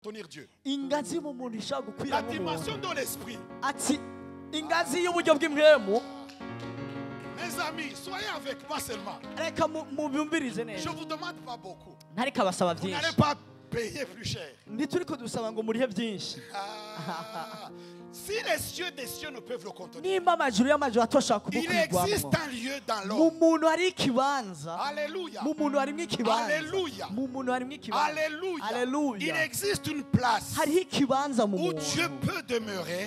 contenir Dieu. La dimension de l'esprit. Mes amis, soyez avec moi seulement. Je ne vous demande pas beaucoup. Vous n'allez pas payer plus cher. Si les cieux des cieux ne peuvent le contenir, il existe un lieu dans l'homme. Alléluia. Alléluia. Alléluia. Il existe une place où Dieu peut demeurer.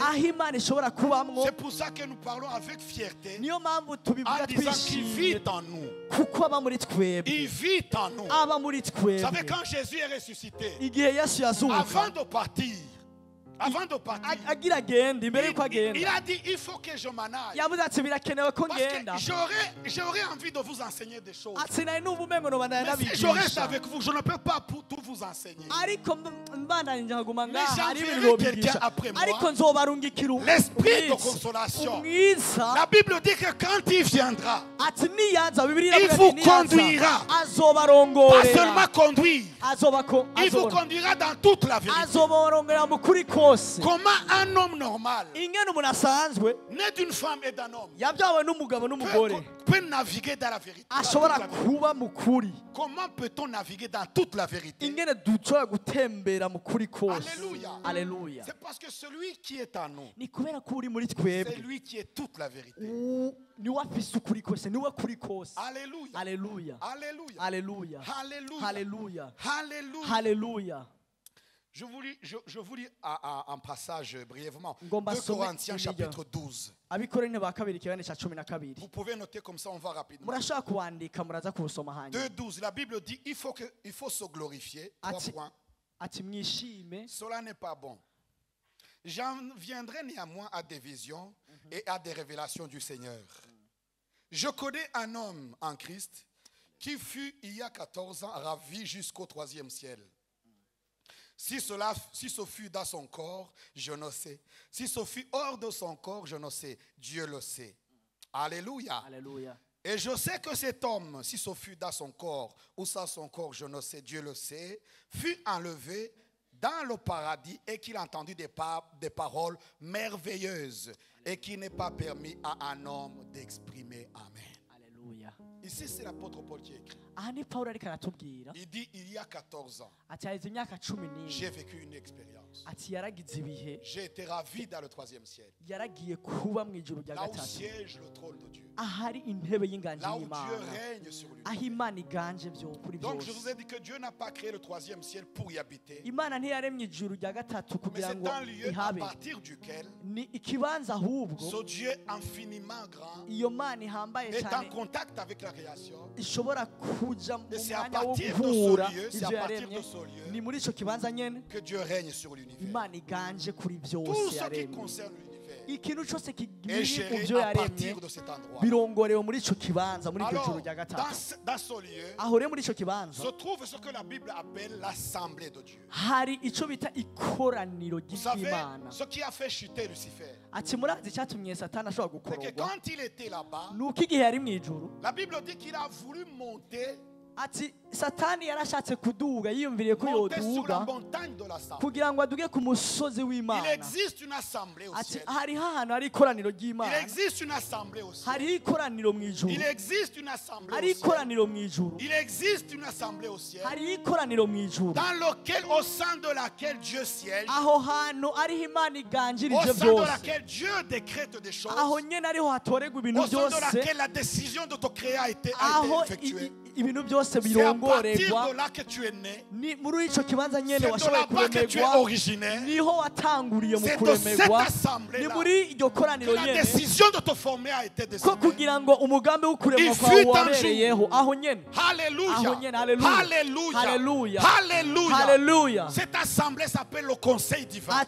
C'est pour ça que nous parlons avec fierté en disant qu'il vit en nous. Il vit en nous. Vous savez, quand Jésus est ressuscité, avant de partir, il a dit il faut que je m'en aille. Parce que j'aurais envie de vous enseigner des choses. Mais si je reste avec vous, je ne peux pas tout vous enseigner. Mais j'enverrai quelqu'un après moi, l'esprit de consolation. La Bible dit que quand il viendra, il vous conduira. Pas seulement conduire, il vous conduira dans toute la vérité. Comment un homme normal, né d'une femme et d'un homme, peut naviguer dans la vérité? Comment peut-on naviguer dans toute la vérité? Alléluia. C'est parce que celui qui est en nous, c'est lui qui est toute la vérité. Alléluia. Alléluia. Alléluia. Alléluia. Je vous lis un passage brièvement. 2 Corinthiens chapitre 12. Vous pouvez noter comme ça, on va rapidement. 2:12, la Bible dit il faut se glorifier. 3 points. Cela n'est pas bon. J'en viendrai néanmoins à des visions et à des révélations du Seigneur. Je connais un homme en Christ qui fut il y a 14 ans ravi jusqu'au 3e ciel. Si ce fut dans son corps, je ne sais. Si ce fut hors de son corps, je ne sais. Dieu le sait. Alléluia. Alléluia. Et je sais que cet homme, si ce fut dans son corps ou sans son corps, je ne sais, Dieu le sait, fut enlevé dans le paradis et qu'il entendit des paroles merveilleuses et qu'il n'est pas permis à un homme d'exprimer. Amen. Alléluia. Ici, c'est l'apôtre Paul qui écrit. Il dit il y a 14 ans, j'ai vécu une expérience. J'ai été ravi dans le 3e ciel. Là où siège le trône de Dieu. Là où Dieu règne sur l'univers. Donc je vous ai dit que Dieu n'a pas créé le 3e ciel pour y habiter. Mais c'est un lieu à partir duquel ce Dieu infiniment grand est en contact avec la création. Et c'est à partir de ce lieu, que Dieu règne sur l'univers. Tout ce qui concerne l'univers est géré à partir de cet endroit. Alors, dans ce lieu se trouve ce que la Bible appelle l'assemblée de Dieu. Vous savez ce qui a fait chuter Lucifer? C'est que quand il était là-bas, la Bible dit qu'il a voulu monter Satani yarashatse kuduga yiyumviriye ko yoduga kugira ngo aduge ku musozi w'Imana. Ati hari ahantu hari ikoraniro ry'Imana. Hari ikoraniro mu ijuru. Hari ikoraniro mu ijuru. Hari ikoraniro mu ijuru. Au sein de laquelle Dieu siège. Aho hantu ariho Imana iganjirije byose. Au sein de laquelle Dieu décrète des choses. Aho nyene ariho hatorerwa ibintu byose. Au sein de laquelle la décision de te créer a été effectuée. Ibintu byose c'est à partir de là que tu es né. C'est de là-bas que tu es originaire. C'est de cette assemblée-là que la décision de te former a été décidée. Il fut un jour. Alléluia. Alléluia. Alléluia. Cette assemblée s'appelle le conseil divin.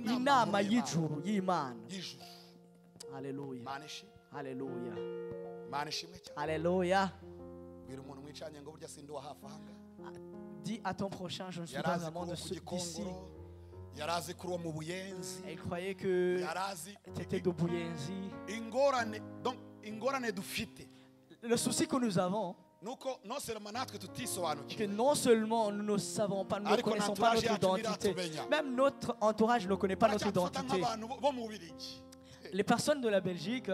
Inama y'ijuru y'Imana. Alléluia. Alléluia. Alléluia. Dis à ton prochain, je ne suis pas vraiment de ceux d'ici. Elle croyait que tu étais de Buyenzi. Le souci que nous avons, que non seulement nous ne savons pas, nous ne connaissons pas notre identité, même notre entourage ne connaît pas notre identité. Les personnes de la Belgique,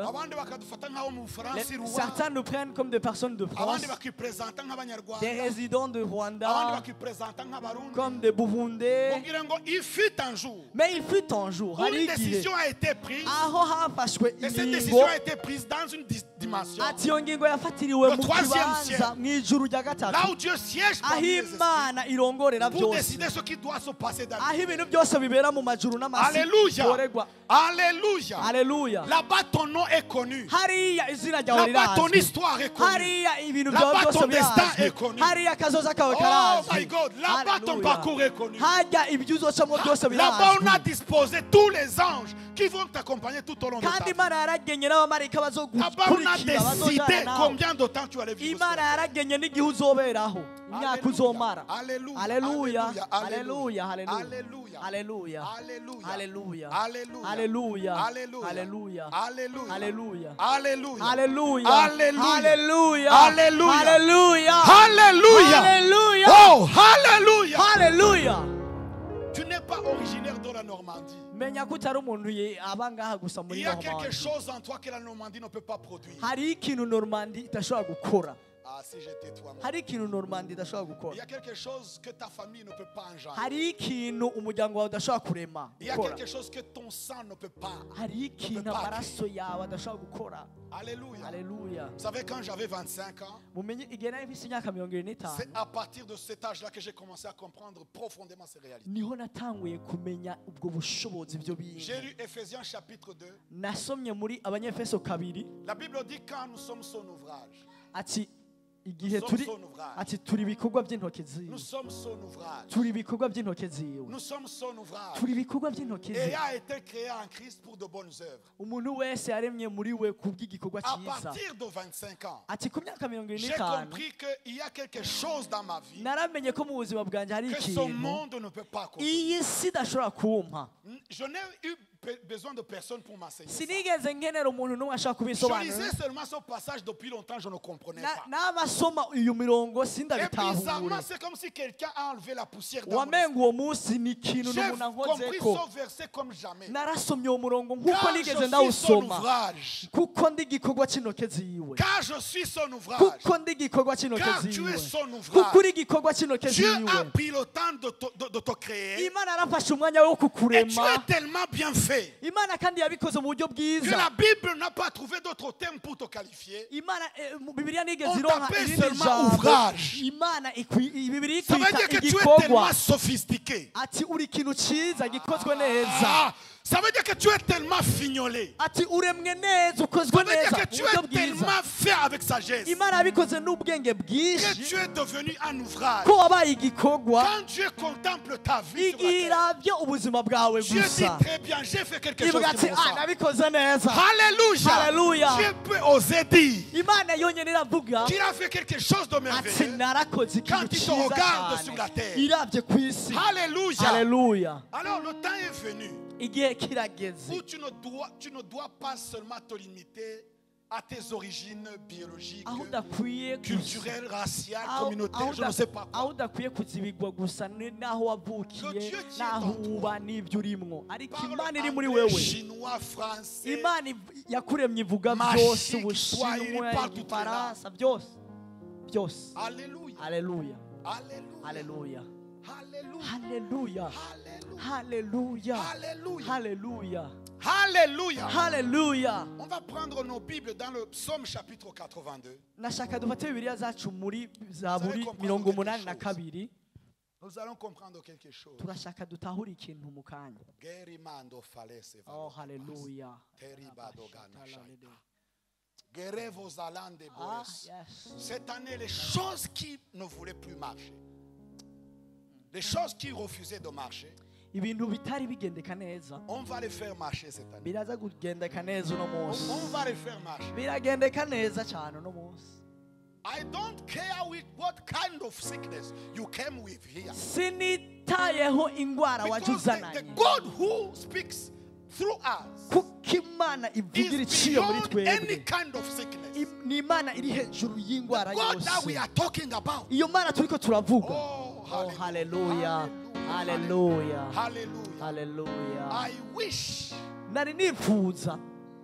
certains nous prennent comme des personnes de France, des résidents de Rwanda, comme des Burundais. Mais il fut un jour, une décision a été prise, et cette décision a été prise dans une dimension, le troisième ciel, là où Dieu siège parmi les esprits, pour décider ce qui doit se passer dans le monde. Alléluia. Alléluia. Alléluia. Là-bas ton nom est connu. Là-bas ton histoire est connue. Là-bas ton destin est connu. Oh my God. Là-bas ton parcours est connu. Là-bas on a disposé tous les anges qui vont t'accompagner tout au long de ta vie. Là-bas on a décidé combien de temps tu allais vivre. Alléluia. Alléluia. Alléluia. Alléluia. Alléluia. Alléluia. Alléluia. Alléluia. Alléluia. Alléluia. Alléluia. Alléluia. Alléluia. Alléluia. Alléluia. Alléluia. Oh, alléluia. Alléluia. Tu n'es pas originaire de la Normandie. Il y a quelque chose en toi que la Normandie ne peut pas produire. Ah, si j'étais toi, il y a quelque chose que ta famille ne peut pas engendrer. Il y a quelque chose que ton sang ne peut pas. Alléluia. Alléluia. Vous savez, quand j'avais 25 ans, c'est à partir de cet âge-là que j'ai commencé à comprendre profondément ces réalités. J'ai lu Ephésiens chapitre 2. La Bible dit quand nous sommes son ouvrage. Igihe turi ati turi ibikorwa by'intoke ziwe, nous sommes son ouvrage, turi ibikorwa by'intoke ziwe, nous sommes son ouvrage, turi ibikorwa by'intoke ziwe, et a été créé en Christ pour de bonnes œuvres. Umuntu wese yaremye muri we kubw'igikorwa cyiza. À partir de 25 ans, ati ku myaka 25, j'ai compris qu'il y a quelque chose dans ma vie, naramenye ko mu buzima bwanjye hari ikintu que ce monde ne peut pas comprendre. Iyi si dashobora kumpa. Je n'ai eu besoin de personne pour m'enseigner. Je lisais seulement ce passage depuis longtemps, je ne comprenais pas. Et bizarrement, c'est comme si quelqu'un a enlevé la poussière dans mon esprit. J'ai compris ce verset comme jamais. Car je suis son ouvrage. Car je suis son ouvrage. Car tu es son ouvrage. Dieu a pris le temps de te créer. Et tu es tellement bien fait que la Bible n'a pas trouvé d'autre terme pour te qualifier. On t'appelle seulement ouvrage. Ça veut dire que tu es tellement sophistiqué. Ça veut dire que tu es tellement fignolé. Ça veut dire que tu es tellement fait avec sagesse que tu es devenu un ouvrage. Quand Dieu contemple ta vie sur la terre, Dieu dit très bien, j'ai fait quelque chose qui me ressemble. Alléluia. Dieu peut oser dire qu'il a fait quelque chose de merveilleux quand il te regarde sur la terre. Alléluia. Alors le temps est venu où tu ne dois pas seulement te limiter à tes origines biologiques, culturelles, raciales, communautaires, je ne sais pas quoi. Que Dieu qui est en toi, parle anglais, chinois, français, machique, swahili, parle toutes les langues. Alléluia. Alléluia. Alléluia. Alléluia. Alléluia. Alléluia. Alléluia. Alléluia. On va prendre nos Bibles dans le Psaume chapitre 82. Nous allons comprendre quelque chose. Oh, Alléluia. Cette année, les choses qui ne voulaient plus marcher, les choses qui refusaient de marcher, on va les faire marcher cette année. On va les faire marcher. I don't care with what kind of sickness you came with here. Because the God who speaks through us is beyond any kind of sickness. ni Imana iri hejuru y'ingwara God that we yose. are talking about. Iyo Mana turiko turavuga. Oh, Oh, hallelujah. hallelujah. Hallelujah. Hallelujah. I wish. Nari nifuza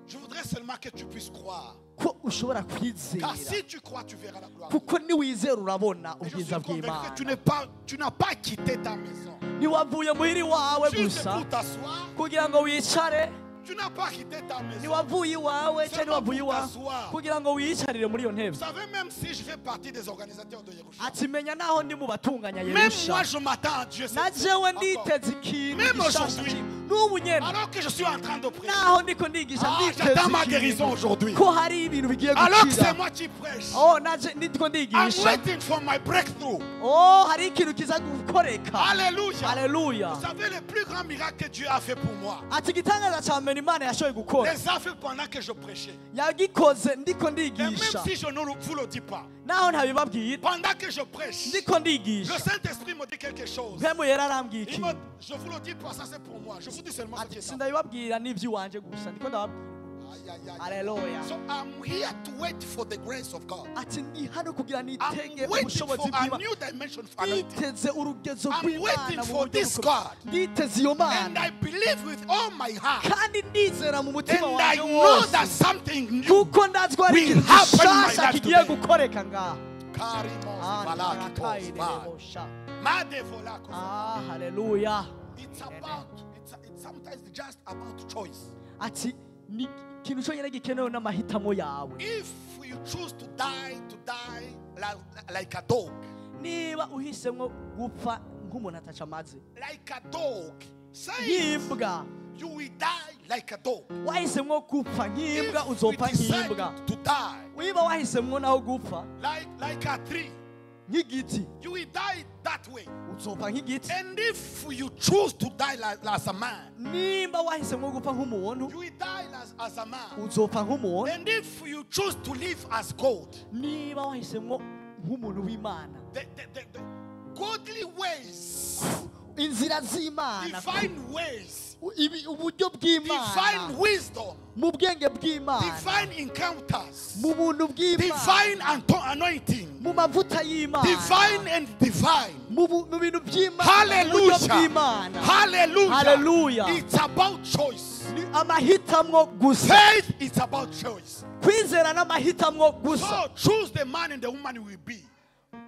Je voudrais seulement que tu puisses croire. ko ushobora kwizera. Car si tu crois, tu verras la gloire. Kuko niwizera urabona Et je suis ubwiza convaincu que bw'Imana. tu n'as pas quitté ta maison. Ntiwavuye muhiri wawe Juste gusa pour t'asseoir. kugira ngo wicare. Tu n'as pas quitté ta maison. Ntiwavuye iwawe cyangwa ntiwavuye iwawe kugira ngo wiyicarire muri iyo ntebe. Vous savez, même si je fais partie des organisateurs de Yerusha, Ati menya naho ndi mu batunganya même moi Yerusha. je m'attends à Dieu. Na jewe nditeze ikintu Même gishasha aujourd'hui. n'ubu nyene. Alors que je suis en train de prier. Naho ndiko ndigisha nditeze J'attends ma guérison ikintu aujourd'hui. ko hari ibintu bigiye Alors que c'est gukira. moi qui prêche. Oh naje ndiko I'm ndigisha. waiting for my breakthrough. Oh hari ikintu kiza gukoreka. Alléluia. Haleluya. Vous savez le plus grand miracle que Dieu a fait pour moi. Ati igitangaza ca mbere Imana yashoboye gukora. Les a fait pendant que je prêchais. Yagikoze ndiko Et même ndigisha. si je ne vous le dis pas, Naho ntabibabwira pendant que je prêche, ndiko ndigisha. le Saint-Esprit me dit quelque chose. Mpemu yera arambwiye Il ikintu. me, je vous le dis pas, ça c'est pour moi. Je vous dis seulement ce qui Ati est ça. sindabibabwira n'ivy'iwanje gusa ndiko ndababwira. Aïe, aïe, aïe. Haleluya. So I'm here to wait for the grace of God. Ati ndi hano kugira I'm nitege waiting for ubushobozi a bw'Imana. new dimension of anointing. Nditeze urugezo I'm waiting rw'Imana mu for buryo this bukomeye. God. Nditeze iyo And Mana. I believe with all my heart. Kandi ndizera mu mutima And I wanje know that wose. something new. Kuko ndazi ko hari will ikintu happen in my gishasha life kigiye today. gukoreka ngaha. Karimos balaki tosba. Madevola kosa. Ah, haleluya. It's sometimes just about choice. Ati ni ikintu cyonyine gikenewe n'amahitamo yawe. If you choose to die like a dog, Niba uhisemo gupfa nk'umuntu ataca amazi. like a dog, say Nk'imbwa. you will die like a dog. Wahisemo gupfa nk'imbwa If you uzopfa decide nk'imbwa. to die Wiba wahisemo naho gupfa like a tree, nk'igiti you will die that way. uzopfa nk'igiti. And if you choose to die as a man, Nimba wahisemo gupfa nk'umuntu you will die as a man. uzopfa nk'umuntu. And if you choose to live as God, Niba wahisemo nk'umuntu w'Imana. the godly ways, Inzira z'Imana. divine ways, Uburyo divine bw'Imana. wisdom, Mu bwenge bw'Imana. divine encounters, Mu buntu bw'Imana. divine anointing, Mu mavuta y'Imana. divine and divine. Mu bintu by'Imana. Hallelujah. Mu buryo bw'Imana. Hallelujah. Hallelujah. It's about choice. Ni amahitamwo gusa. Faith is about choice. Kwizera n'amahitamwo gusa. So choose the man and the woman you will be.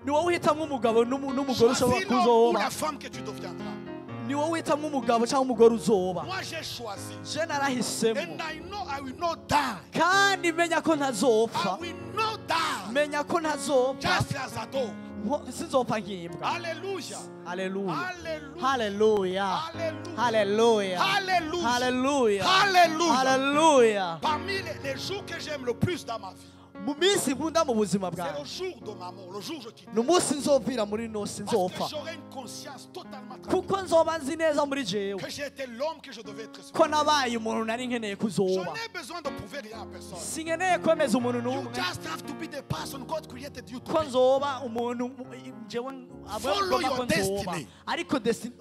Ni wowe uhitamo umugabo n'umugore Choisis ushobora l'homme ou la kuzoba. femme que tu deviendras. Ni wowe uhitamo umugabo cyangwa umugore uzoba. Moi j'ai choisi. Je narahisemo. And I know I will not die. Kandi menya ko I ntazopfa. will not die. Menya ko ntazopfa. Just as a dog. Sinzopfa nk'imbwa. Hallelujah. Hallelujah. Hallelujah. Hallelujah. Hallelujah. Hallelujah. Hallelujah. Hallelujah. Hallelujah. Hallelujah. Parmi les jours que j'aime le plus dans ma vie, Mu minsi nkunda mu buzima c'est le bwawe. jour de ma mort, le jour où je quitte. Ni umunsi nzovira muri no Parce sinzopfa. que j'aurai une conscience totalement tranquille. Kuko nzoba nzi neza muri jewe Que j'ai été l'homme que je devais être. ko nabaye umuntu nari nkeneye Je kuzoba. n'ai besoin de prouver rien à personne. Sinkeneye kwemeza umuntu You n'umwe just have to be the person God created you to ko be. nzoba umuntu jewe Follow your ko nzoba. destiny. Ariko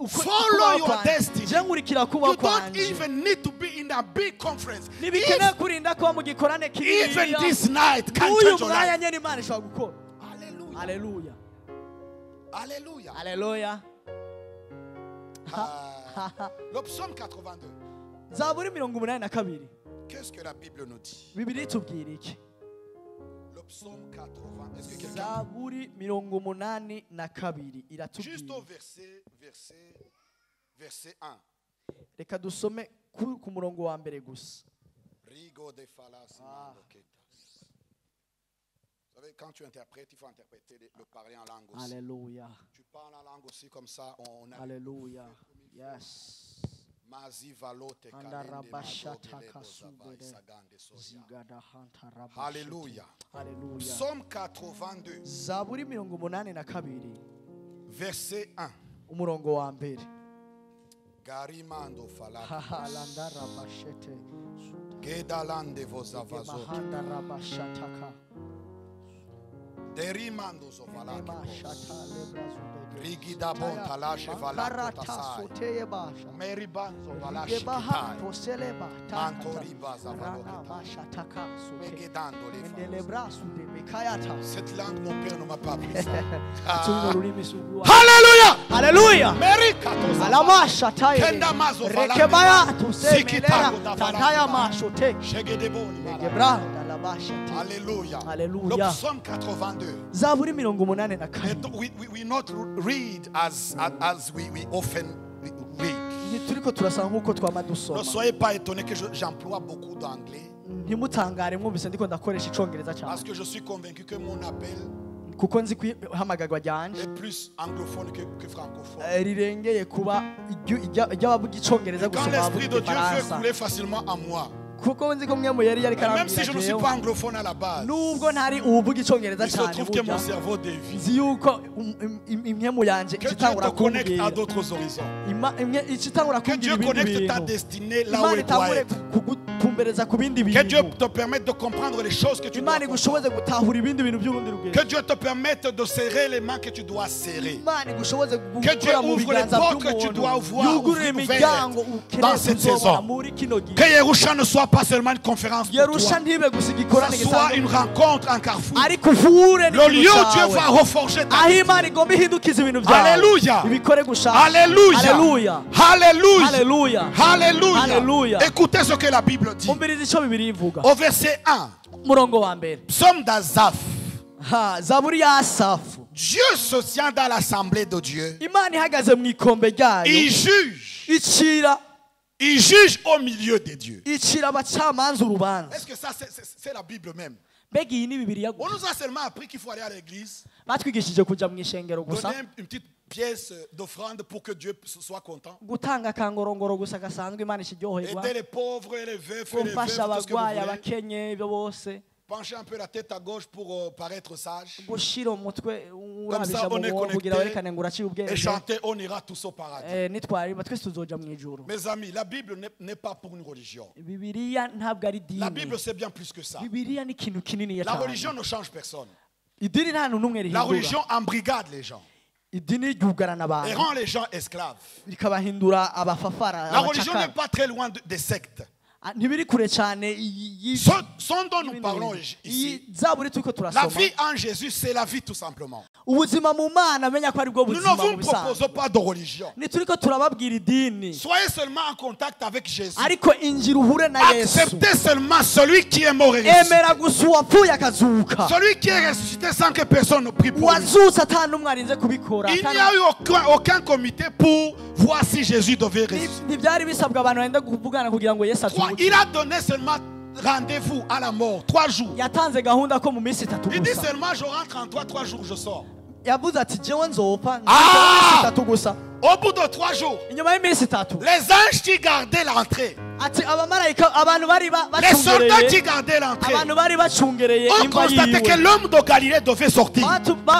Follow your destiny. je nkurikira kuba You don't kwanje. even need to be in a big conference. Ntibikeneye kurinda kuba mu gikorane Even kinini. this night can Uyu change your mwanya life. nyene Imana ishobora gukora. Hallelujah. Haleluya. Alléluia. Haleluya. Le psaume 82. Zaburi 82. Qu'est-ce que la Bible nous dit? Bibiliya itubwira iki? Le psaume 80. Est-ce que quelqu'un... Zaburi 82 Juste au iratubwira. verset 1. Reka dusome ku murongo wa mbere gusa. Rigo de falas maloketas. Vous savez, quand tu interprètes, il faut interpréter le parler en langue aussi. Haleluya. Tu parles en langue aussi, comme ça, on a... Haleluya. Yes. Mazi valote Alléluia. Haleluya. Psaume 82. Zaburi 82. Verset 1. Umurongo wa mbere. Garimando falata. Hahalandara bashete. Gedalande vos avazot. Mahandara bashataka. Rigida bonta la chevala tasai. Meribanzo vala shikitai. Mantori baza megedando les femmes. Cette langue, mon père ne m'a pas appris ça. Alléluia. Alléluia. Merikato Alamasha taye. Kenda mazo vala. Rekebayatu Sikitago semelera. da Tataya vala. mashote. Shegedeboni. Gebranda la basha. Alléluia. Le Alléluia. psaume 82. Zaburi 84. We not read as we often read. Ntituriko turasanga nkuko twama Ne dusoma. soyez pas étonnés que j'emploie beaucoup d'anglais. Ntimutangare mwumvise ndiko ndakoresha icongereza cyane. Parce que je suis convaincu que mon appel Kuko nzi kwihamagarwa ryanje est plus anglophone que francophone. rirengeye kuba iry'abavuga icongereza Quand gusoma l'Esprit de abavuga Dieu fait ifaransa. couler facilement en moi, Kuko nzi ko mwe mu yari même si je ne suis karambira pas anglophone à la base, nubwo ntari uvuga icongereza il se cyane trouve que mon burya cerveau dévie. nzi yuko imwe yanje Que Dieu itangura te connecte kumbwira à d'autres horizons. itangura Que Dieu kumbwira ibindi connecte ta bintu destinée là où imana elle doit itangure être. kugutumbereza ku bindi Que Dieu bintu te permette de comprendre les choses que tu dois imana igushoboze comprendre. gutahura ibindi bintu by'urundi rugero Que Dieu te permette de serrer les mains que tu dois serrer. imana igushoboze Que Dieu gukora mu ouvre les biganza portes que tu by'umuntu dois voir yugurure ouvertes imiryango dans ukeneye cette kuzobona saison. muri kino gihe Que Yerusha ne soit pas seulement une conférence pour yerusha toi, ntibe gusa igikorane que ce soit une gisanzwe rencontre en carrefour. ariko uhure Le lieu où Dieu cyawe va reforger ta aho vie. imana igomba ihindukiza ibintu byawe Alléluia. ibikore gushaka Alléluia. Alléluia. Alléluia. Alléluia. Alléluia. Alléluia. Écoutez ce que la Bible dit. umviriza icyo bibiri ivuga Au verset 1, umurongo wa mbere psaume d'Azaph. zaburi ya asafu Dieu se tient dans l'assemblée de Dieu. imana ihagaze mu ikombe ryayo Il juge. icira Il juge au milieu des dieux. icira abacamanza urubanza Est-ce que ça, c'est la Bible même? mbega iyi ni bibiriya On gusa nous a seulement appris qu'il faut aller à l'église, batwigishije kujya mu ishengero gusa donner une petite pièce d'offrande pour que Dieu soit content. gutanga akangorongoro gusa gasanzwe imana ikiryoherwa Aider les pauvres et les veufs et les veuves, gufasha tout ce que vous abagwayi voulez. abakenye ibyo bose Pencher un peu la tête à gauche pour paraître sage. gushira umutwe urabisha ça, on mu est bwonko kugira connecté. werekane ngo uraciye Et ubwenge chanter, on ira tous au paradis. nitwariba twese tuzoja mu ijuru Mes amis, la Bible n'est pas pour une religion. bibiliya ntabwo ari La dini Bible, c'est bien plus que ça. bibiliya ni ikintu kinini La cyane religion ne change personne. idini nta n'umwe La rihindura religion embrigade les gens idini ryugarana et abantu rend les gens esclaves. rikabahindura abafafara La religion n'est abacakara. pas très loin des sectes. ntibiri kure cyane Ce dont nous parlons ici, zaburi turiko la turasoma vie en Jésus, c'est la vie tout simplement. ubuzima mu mana amenya ko ari bwo Nous ne buzima vous mu bisanzwe proposons pas de religion. ntituriko turababwira idini Soyez seulement en contact avec Jésus. ariko injira uhure na yesu Acceptez seulement celui qui est mort et ressuscité. emera gusa uwapfuye akazuka Celui qui est ressuscité sans que personne ne prie pour lui. wazutse ata n'umwe arinze kubikora Il n'y a eu aucun comité pour voir si Jésus devait ressusciter. ntibyari bisabwa abantu barinda kuvugana kugira ngo yesu azuke Il a donné seulement rendez-vous à la mort, 3 jours. yatanze gahunda ko mu minsi itatu Il dit gusa seulement je rentre en toi, 3 jours je sors. yavuze ati jewe nzopfa Ah! mu minsi itatu gusa Au bout de 3 jours, inyuma y'iminsi itatu les anges qui gardaient l'entrée, ati abamarayika abantu bari les soldats qui bacungereye gardaient l'entrée, abantu bari bacungereye ont imva constaté que yiwe l'homme de Galilée devait sortir.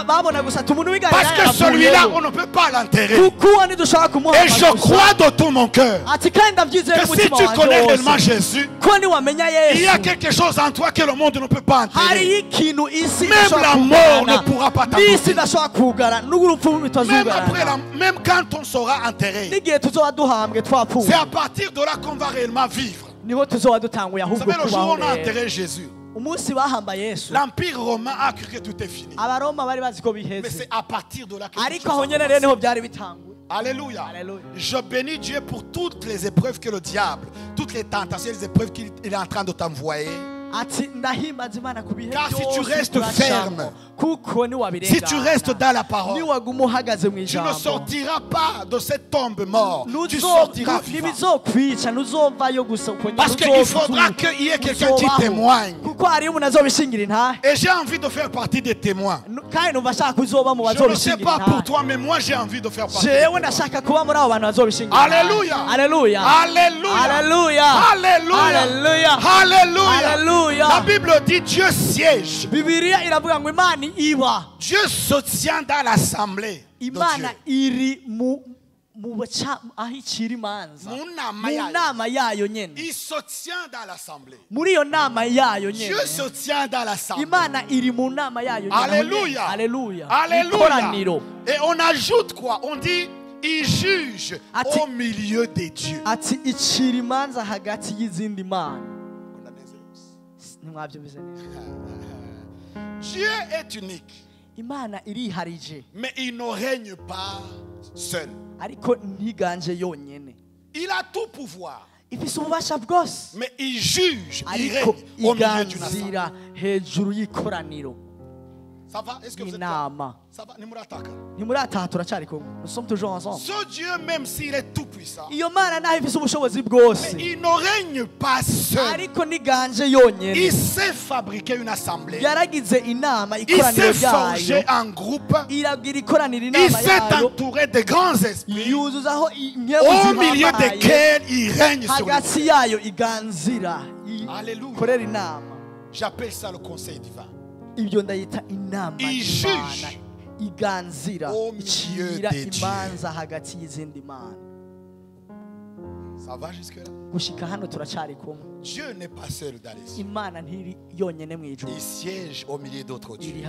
babona gusa ati umuntu Parce w'igalilaya que celui-là, on yavuyeyo ne peut pas l'enterrer. kuko uwo ntidushobora kumuha Et je crois de tout mon cœur ati kandi ndabyizeye que si n'umutima tu connais wanjye réellement wose Jésus, ko niwamenya il y a yesu quelque chose en toi que le monde ne peut pas hariyo enterrer. ikintu isi Même idashobora la mort ne kugana pourra pas n'isi t'enterrer. idashobora kugana n'urupfu Même après bitazugana même quand on sera enterré, n'igihe tuzoba duhambwe twapfuye c'est à partir de là qu'on va réellement vivre. niho tuzoba dutanguye Vous ahubwo savez, le jour où kubaho on a rero enterré Jésus, umunsi bahamba yesu l'Empire romain a cru que tout est fini. abaroma bari bazi ko Mais biheze c'est à partir de là que tout ariko aho a nyene rero commencé. niho byari bitanguye Alléluia. Alléluia. Je bénis Dieu pour toutes les épreuves que le diable, toutes les tentations, les épreuves qu'il est en train de t'envoyer. ati ndahimbaza imana ku bihe Car si tu byose restes turacamo. ferme, kuko niwabirengana si tu restes dans la parole, niwaguma uhagaze mu tu ne ijambo sortiras pas de cette tombe mort. Tu sortiras vivant. ntibizokwica ntuzovayo gusa uko nyine Parce qu'il faudra qu'il y ait quelqu'un qui témoigne. kuko hariyo umuntu azobishingira intahe Et j'ai envie de faire partie des témoins. kandi numva ashaka kuzoba mu Je ne sais bazobishingira pas pour intahe toi, mais moi j'ai envie de faire partie. des jewe témoins. ndashaka kuba muri abo bantu bazobishingira Alléluia. Alléluia. Alléluia. Alléluia. Alléluia. Alléluia. Alléluia. Alléluia. La Bible dit Dieu siège. bibiliya iravuga ngo imana iba Dieu se tient dans l'assemblée de imana Dieu. iri mu Il se tient dans l'assemblée. Dieu se tient dans l'assemblée. Alléluia. Alléluia. Alléluia. Et on ajoute quoi? On dit il juge au milieu des dieux. Dieu est unique. Mais il ne règne pas seul. Il a tout pouvoir. Mais il juge, il règne au milieu d'une assemblée. Ça va? Est-ce que vous êtes là? Ça va? Nous sommes toujours ensemble. Ce Dieu, même s'il est tout puissant, mais il ne règne pas seul. Il sait fabriquer une assemblée. Il sait forger un groupe. Il s'est entouré de grands esprits au milieu desquels il règne sur la terre. Alléluia. J'appelle ça le conseil divin. Il juge au milieu des dieux. Ça va jusque-là? Dieu n'est pas seul dans les cieux. Il siège au milieu d'autres dieux.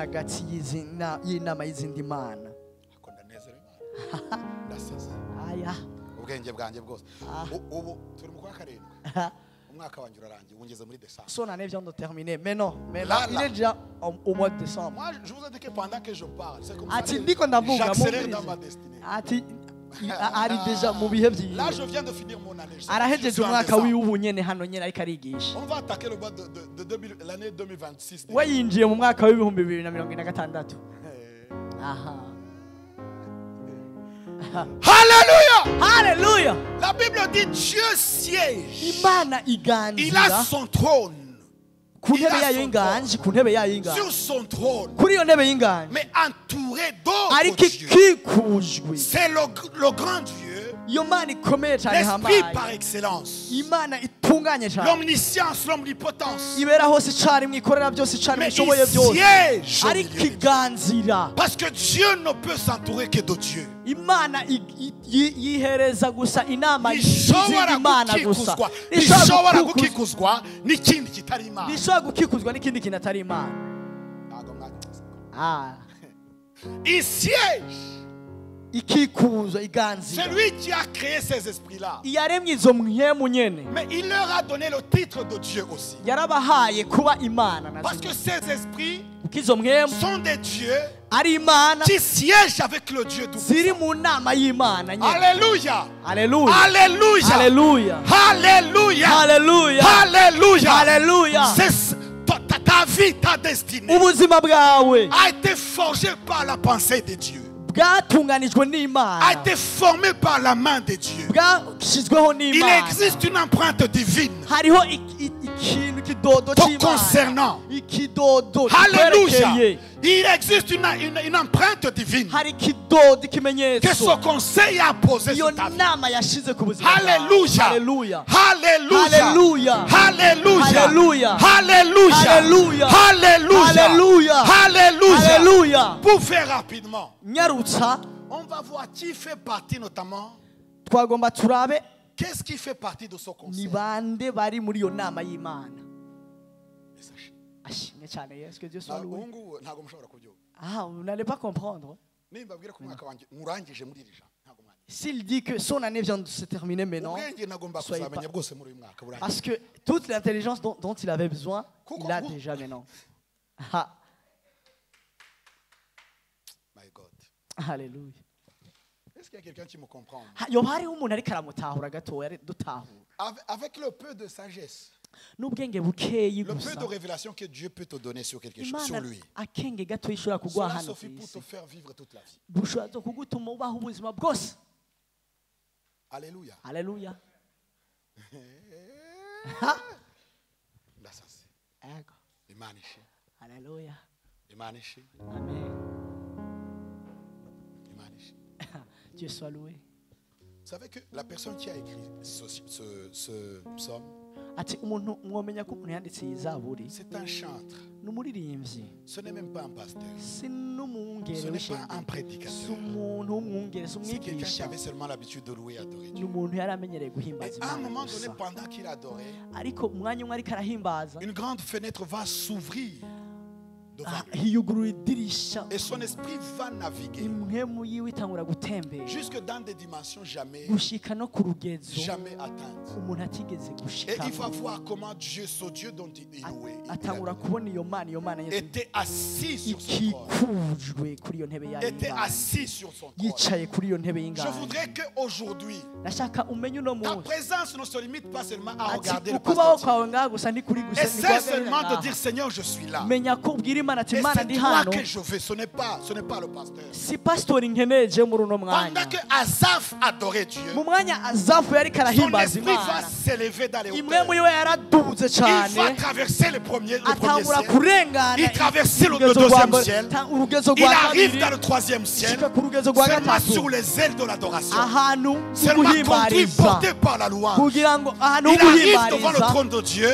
So on vient de terminer, mais non, là, il est déjà au mois de décembre. Moi, je vous ai dit que pendant que je parle, c'est comme ça que j'accélère dans ma destinée. Là, je viens de finir mon année. On va attaquer le mois de l'année 2026. Alléluia! Alléluia! La Bible dit Dieu siège. Il a son trône. Sur son trône. Mais entouré d'autres dieux. C'est le grand Dieu. L'esprit par excellence. L'omniscience, l'omnipotence. Mais il siège au milieu. Parce que Dieu ne peut s'entourer que de Dieu. Ishobora gukikuzwa n'ikindi kitari Imana. Il siège. C'est lui qui a créé ces esprits-là. Mais il leur a donné le titre de Dieu aussi. Parce que ces esprits sont des dieux qui siègent avec le Dieu tout-puissant. Alléluia. Alléluia. Alléluia. Alléluia. Alléluia. Alléluia. Alléluia. Ta vie, ta destinée a été forgée par la pensée de Dieu. A été formé par la main de Dieu. Il existe une empreinte divine te concernant. Alléluia. Il existe une empreinte divine que ce conseil a posé sur ta vie. Alléluia. Alléluia. Alléluia. Alléluia. Alléluia. Alléluia. Alléluia. Pour faire rapidement, on va voir qui fait partie notamment. Qu'est-ce qui fait partie de ce conseil? Est-ce que Dieu soit loué? Vous n'allez pas comprendre. S'il dit que son année vient de se terminer maintenant, soyez pas. Parce que toute l'intelligence dont il avait besoin, il l'a déjà maintenant. My God. Alléluia. Est-ce qu'il y a quelqu'un qui me comprend? Avec le peu de sagesse, le peu de révélation que Dieu peut te donner sur quelque chose, sur lui, cela suffit pour te faire vivre toute la vie. Alléluia. Alléluia. Alléluia. Amen. Dieu soit loué. Vous savez que la personne qui a écrit ce psaume, c'est un chantre. Ce n'est même pas un pasteur. Ce n'est pas un prédicateur. C'est quelqu'un qui avait seulement l'habitude de louer et adorer Dieu. Et à un moment donné, pendant qu'il adorait, une grande fenêtre va s'ouvrir devant lui. Et son esprit va naviguer jusque dans des dimensions jamais atteintes. Et il va voir comment Dieu, ce Dieu dont il louait, était assis sur son trône. Était assis sur son trône. Je voudrais qu'aujourd'hui, ta présence ne se limite pas seulement à regarder le pasteur. Essaie seulement de dire, Seigneur, je suis là. Et c'est toi que je veux, ce n'est pas le pasteur. Pendant que Asaph adorait Dieu, son esprit va s'élever dans les hauteurs. Il va traverser le premier ciel. Il traverse le deuxième ciel. Il arrive dans le troisième ciel. Seulement sur les ailes de l'adoration. Seulement conduit, porté par la louange. Il arrive devant le trône de Dieu.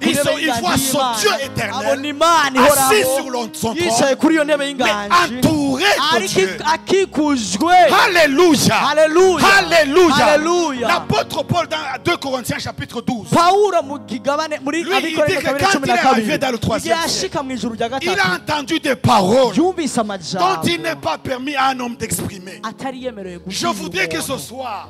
Il voit son Dieu éternel assis sur son trône, mais entouré de Dieu. Alléluia. Alléluia. L'apôtre Paul dans 2 Corinthiens chapitre 12, lui il dit que quand il est arrivé dans le troisième ciel, il a entendu des paroles dont il n'est pas permis à un homme d'exprimer. Je voudrais que ce soir,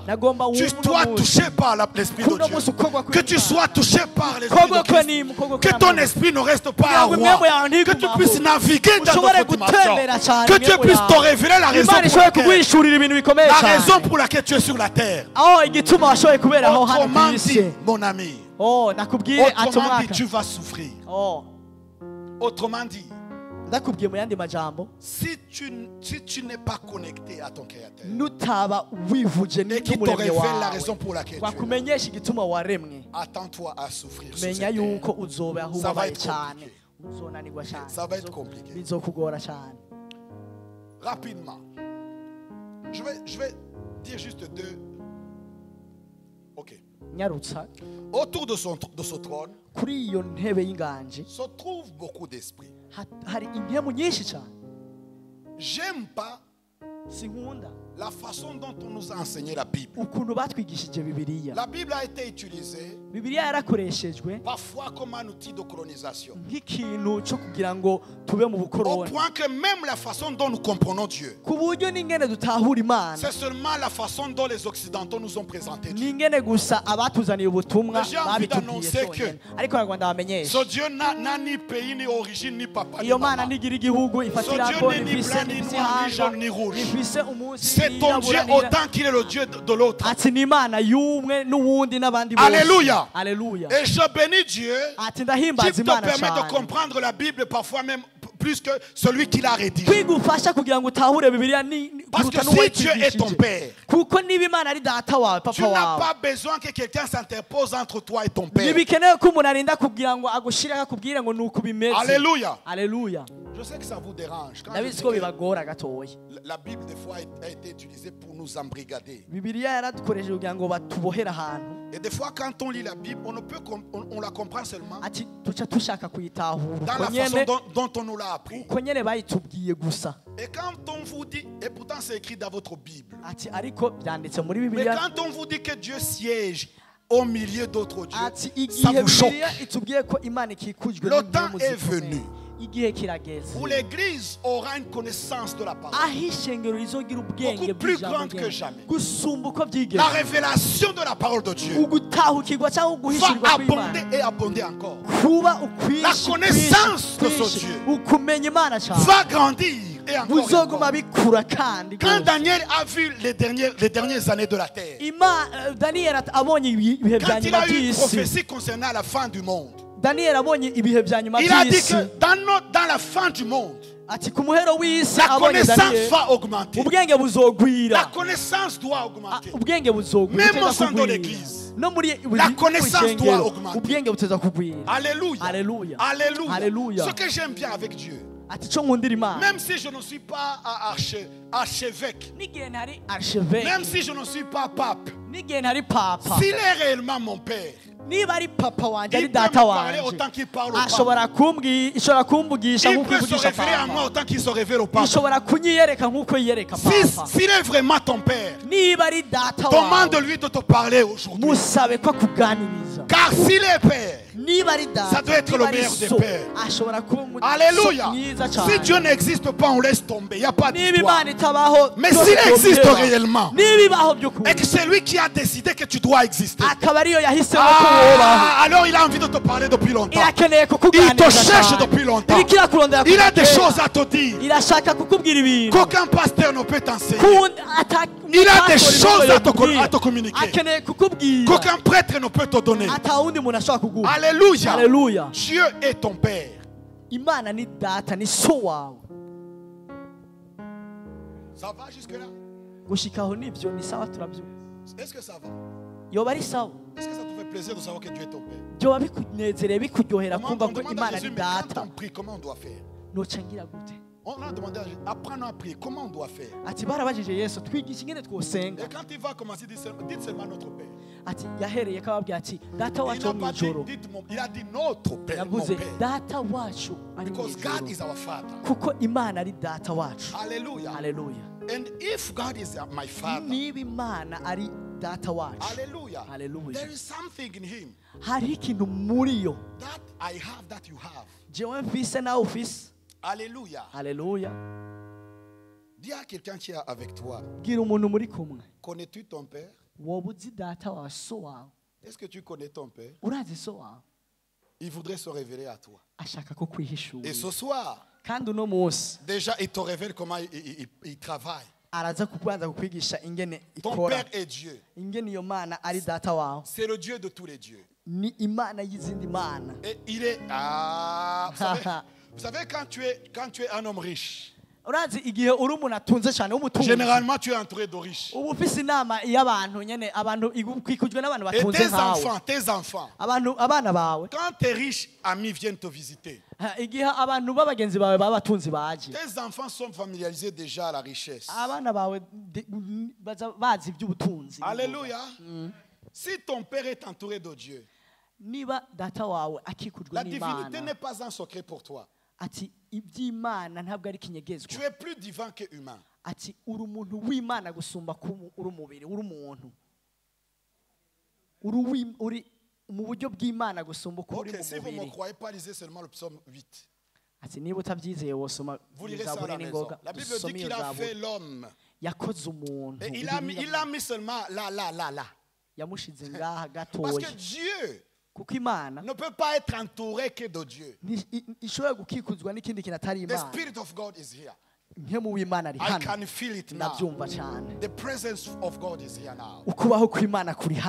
tu sois touché par l'Esprit de Dieu, que tu sois touché par l'Esprit de Christ, que ton esprit ne reste pas à roi, que tu puisses naviguer dans notre dimension, que Dieu puisse te révéler la raison pour laquelle tu es sur la terre. Autrement dit, mon ami, autrement dit, tu vas souffrir. Autrement dit, si tu n'es pas connecté à ton Créateur et qu'il te révèle la raison pour laquelle tu es là, attends-toi à souffrir sur cette terre. Ça va être compliqué. Ça va être compliqué. Rapidement, je vais dire juste deux. Ok. Autour de ce trône se trouve beaucoup d'esprits. J'aime pas la façon dont on nous a enseigné la Bible. La Bible a été utilisée parfois comme un outil de colonisation. Au point que même la façon dont nous comprenons Dieu, c'est seulement la façon dont les Occidentaux nous ont présenté Dieu. J'ai envie d'annoncer que ce Dieu n'a ni pays, ni origine, ni papa, ni maman. Ce Dieu n'est ni blanc, ni noir, ni jaune, ni rouge. C'est ton Dieu autant qu'il est le Dieu de l'autre. Alléluia. Et je bénis Dieu qui te permet de comprendre la Bible parfois même plus que celui qui l'a rédigé. Parce que si Dieu est ton Père, tu n'as pas besoin que quelqu'un s'interpose entre toi et ton Père. Alléluia. Je sais que ça vous dérange. Quand la Bible des fois a été utilisée pour nous embrigader. Et des fois quand on lit la Bible, on la comprend seulement dans la façon dont on nous l'a appris. Et quand on vous dit, et pourtant c'est écrit dans votre Bible, mais quand on vous dit que Dieu siège au milieu d'autres dieux, ça vous choque. Le temps est venu où l'Église aura une connaissance de la parole beaucoup plus grande que jamais. La révélation de la parole de Dieu va abonder et abonder encore. La connaissance de ce Dieu va grandir et encore. Quand Daniel a vu les dernières années de la terre, quand il a eu une prophétie concernant la fin du monde, il a dit que dans la fin du monde, la connaissance va augmenter. La connaissance doit augmenter. Même au sein de l'Église, la connaissance doit augmenter. Alléluia. Alléluia. Ce que j'aime bien avec Dieu, même si je ne suis pas archevêque, même si je ne suis pas pape, s'il est réellement mon Père, niba ari papa wanje ari data wanje ashobora kumvugisha nk'uko ivugisha papa ashobora kunyiyereka nk'uko yiyereka papa s'il est vraiment ton père niba ari data wawe demande-lui de te parler aujourd'hui musabe ko akuganiriza car s'il est père niba ari data ça doit être le meilleur des pères. ashobora kuba alléluia. Si Dieu n'existe pas on laisse tomber, il n'y a pas d'histoire. Mais mais s'il existe réellement et que c'est lui qui a décidé que tu dois exister, alors il a envie de te parler depuis longtemps, il te cherche depuis longtemps, il a des choses à te dire qu'aucun pasteur ne peut t'enseigner, il a des choses à te communiquer qu'aucun prêtre ne peut te donner. Alléluia. Alléluia. Dieu est ton père. Imana ni data ni so wawe. Ça va jusque là? Gushikaho nivyo ni sawa turabyumva. Est-ce que ça va? Yoba ari sawa. Est-ce que ça te fait plaisir de savoir que Dieu est ton père? Byoba bikunezereye bikuryohera kumva ko Imana ni data. Quand on prie, comment on doit faire? Nocangira gute? On a demandé à apprendre à prier, comment on doit faire? Ati barabajije Yesu twigisha ingene twosenga. Et quand il va commencer dites seulement notre père. Ati yahereye kababwira ati data wacu wo mwijoro. Il a dit notre père. Yavuze data wacu ari because God is our father. Kuko Imana ari data wacu. Hallelujah. Hallelujah. And if God is my father, niba Imana ari data wacu. Hallelujah. Hallelujah. There is something in him. Hari ikintu muri yo. That I have, that you have. Jewe mfise nawe ufise. Alléluia. Alléluia. Dis à quelqu'un qui est avec toi. Connais-tu ton père? Est-ce que tu connais ton père? Il voudrait se révéler à toi. Et ce soir, déjà il te révèle comment il travaille. Ton père est Dieu. C'est le Dieu de tous les dieux. Et il est... vous savez, quand tu es un homme riche, généralement tu es entouré de riches. Et tes enfants, quand tes riches amis viennent te visiter, tes enfants sont familiarisés déjà à la richesse. Alléluia. Si ton père est entouré de Dieu, la divinité n'est pas un secret pour toi. Tu es plus divin que humain. Okay, si vous ne me croyez pas, lisez seulement le psaume 8. Vous lirez ça à la maison. La Bible dit qu'il a fait l'homme. Et il a mis seulement là. Parce que Dieu ne peut pas être entouré que de Dieu. The Spirit of God is here. I can feel it now. The presence of God is here now.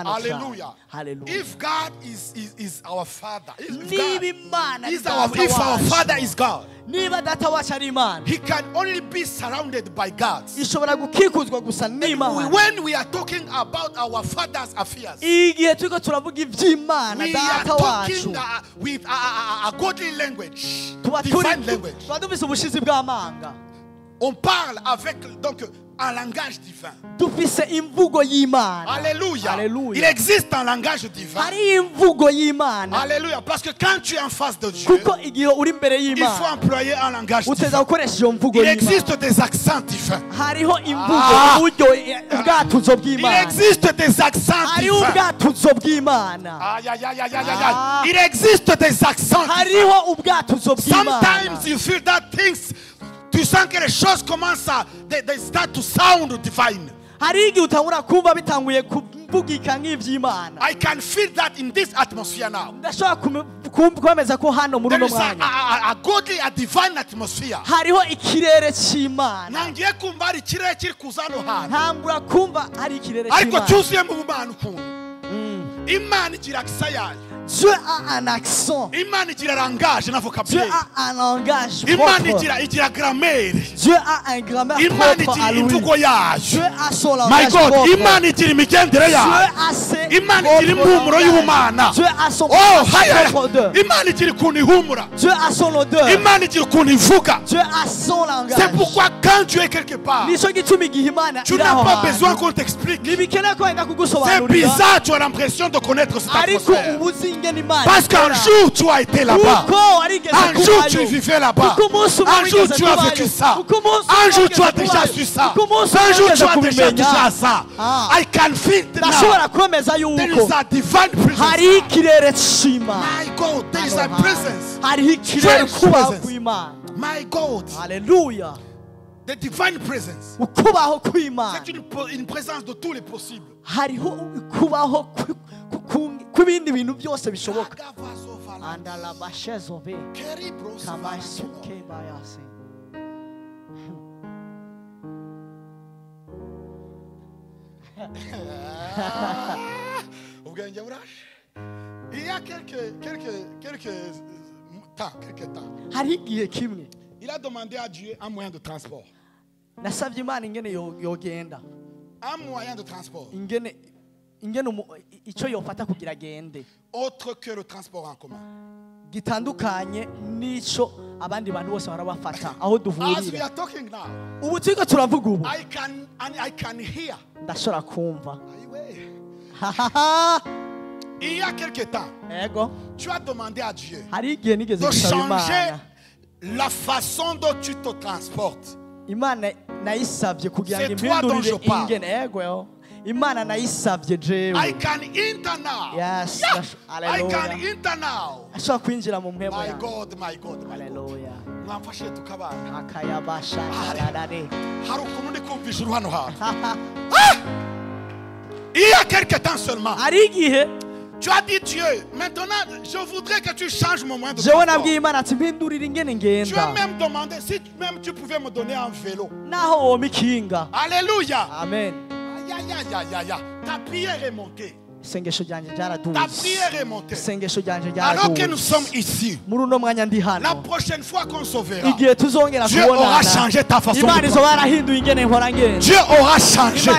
Hallelujah. If God is our Father, if our Father is God, He can only be surrounded by gods. When we are talking about our Father's affairs, we are talking with a godly language, divine language. On parle avec donc un langage divin. Alléluia. Il existe un langage divin. Alléluia. Parce que quand tu es en face de Dieu, il faut employer un langage divin. Il existe des accents divins. Il existe des accents divins. Il existe des accents divins. Sometimes you feel that things. Tu sens que les choses commencent à they start to sound divine. I can feel that in this atmosphere now. There is a godly, a divine atmosphere. Nangiye kumva hari ikirere kiri kuza hano hantu. Ariko cyuzuye mu bumana ukuntu. Imana igira akisa yayo. Dieu a un accent. Dieu a un langage propre. Dieu a un grammaire propre à lui. Dieu a son langage propre. Dieu a ses Dieu a son odeur. Dieu a son odeur. Dieu a son langage. C'est pourquoi quand tu es quelque part, tu n'as pas besoin qu'on t'explique. C'est bizarre, tu as l'impression de connaître cette atmosphère. Parce qu'un jour tu as été là-bas. Un jour tu vivais là-bas. Un jour tu as vécu ça. Un jour tu as déjà su ça. Un jour tu as déjà dit ça. I can feel it now. There is a divine presence. My God, there is a presence. My God. Hallelujah. The divine presence. C'est une présence de tous les possibles. Kw'ibindi bintu byose bishoboka. Andala bashezove kamasuke bayase. Il y a quelques temps. Hari igihe kimwe. Il a demandé à Dieu un moyen de transport. Nasabye Imana ingene yogenda. Un moyen de transport. Ingene icyo yofata kugira agende. Autre que le transport en commun. Gitandukanye n'ico abandi bantu bose barabafata aho duhurira. As we are talking now. Ubu turiko turavuga ubu. I can hear. Ndashobora kumva. Il y a quelque temps. Ego. Tu as demandé à Dieu hari igihe nigeze de changer la façon dont tu te transportes. Imana nayisabye kugira ngo impindurire ingene ego. Imana nayisabye jewe. I can enter now. Yes. I can enter now. Ashobora kwinjira mu mpemu yawe. My God. Hallelujah. Mwamfashe tukabana. Akayabasha kararare. Hari ukuntu ndi kumvisha uruhano hawe. Il y a quelque temps seulement. Hari igihe tu as dit Dieu, maintenant je voudrais que tu changes mon moyen de transport. Tu as même demandé si même tu pouvais me donner un vélo. Alléluia. Amen. Ta prière est montée. Ta prière est montée. Alors que nous sommes ici, la prochaine fois qu'on se verra, Dieu aura changé ta façon de penser. Dieu aura changé.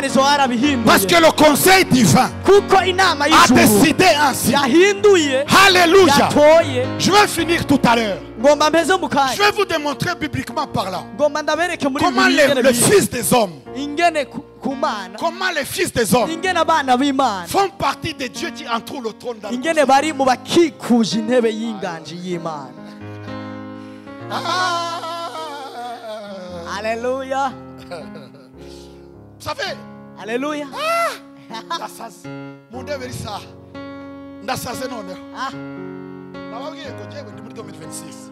Parce que le conseil divin a décidé ainsi. Alléluia. Je vais finir tout à l'heure. Je vais vous démontrer bibliquement parlant comment les fils des hommes, comment les fils des hommes font partie de Dieu qui entoure le trône dans Alléluia. Vous savez, Alléluia. Mon Dieu, c'est ça. C'est 2026.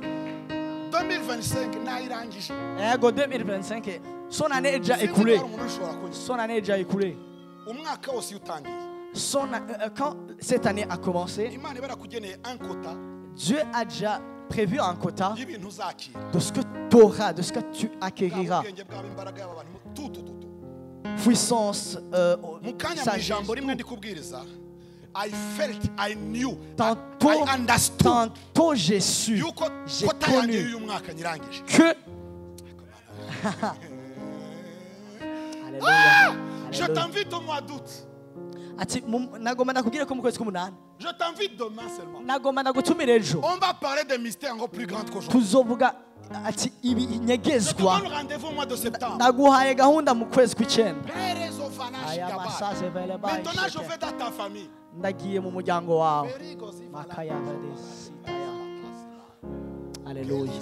2025 nairangije. Ego 2025 son année est déjà écoulée. Son année est déjà écoulée. Umwaka wose utangiye. Quand cette année a commencé, Imana ibarakugeneye un quota. Dieu a déjà prévu un quota de ce que tu auras, de ce que tu acquériras. Puissance, I felt, I knew, I understood. Tantôt j'ai su, j'ai connu que Alléluia. Je t'invite au mois d'août. Je t'invite demain seulement. On va parler des mystères encore plus grands qu'aujourd'hui. Je te donne rendez-vous au mois de septembre. Maintenant je vais dans ta famille. Alléluia.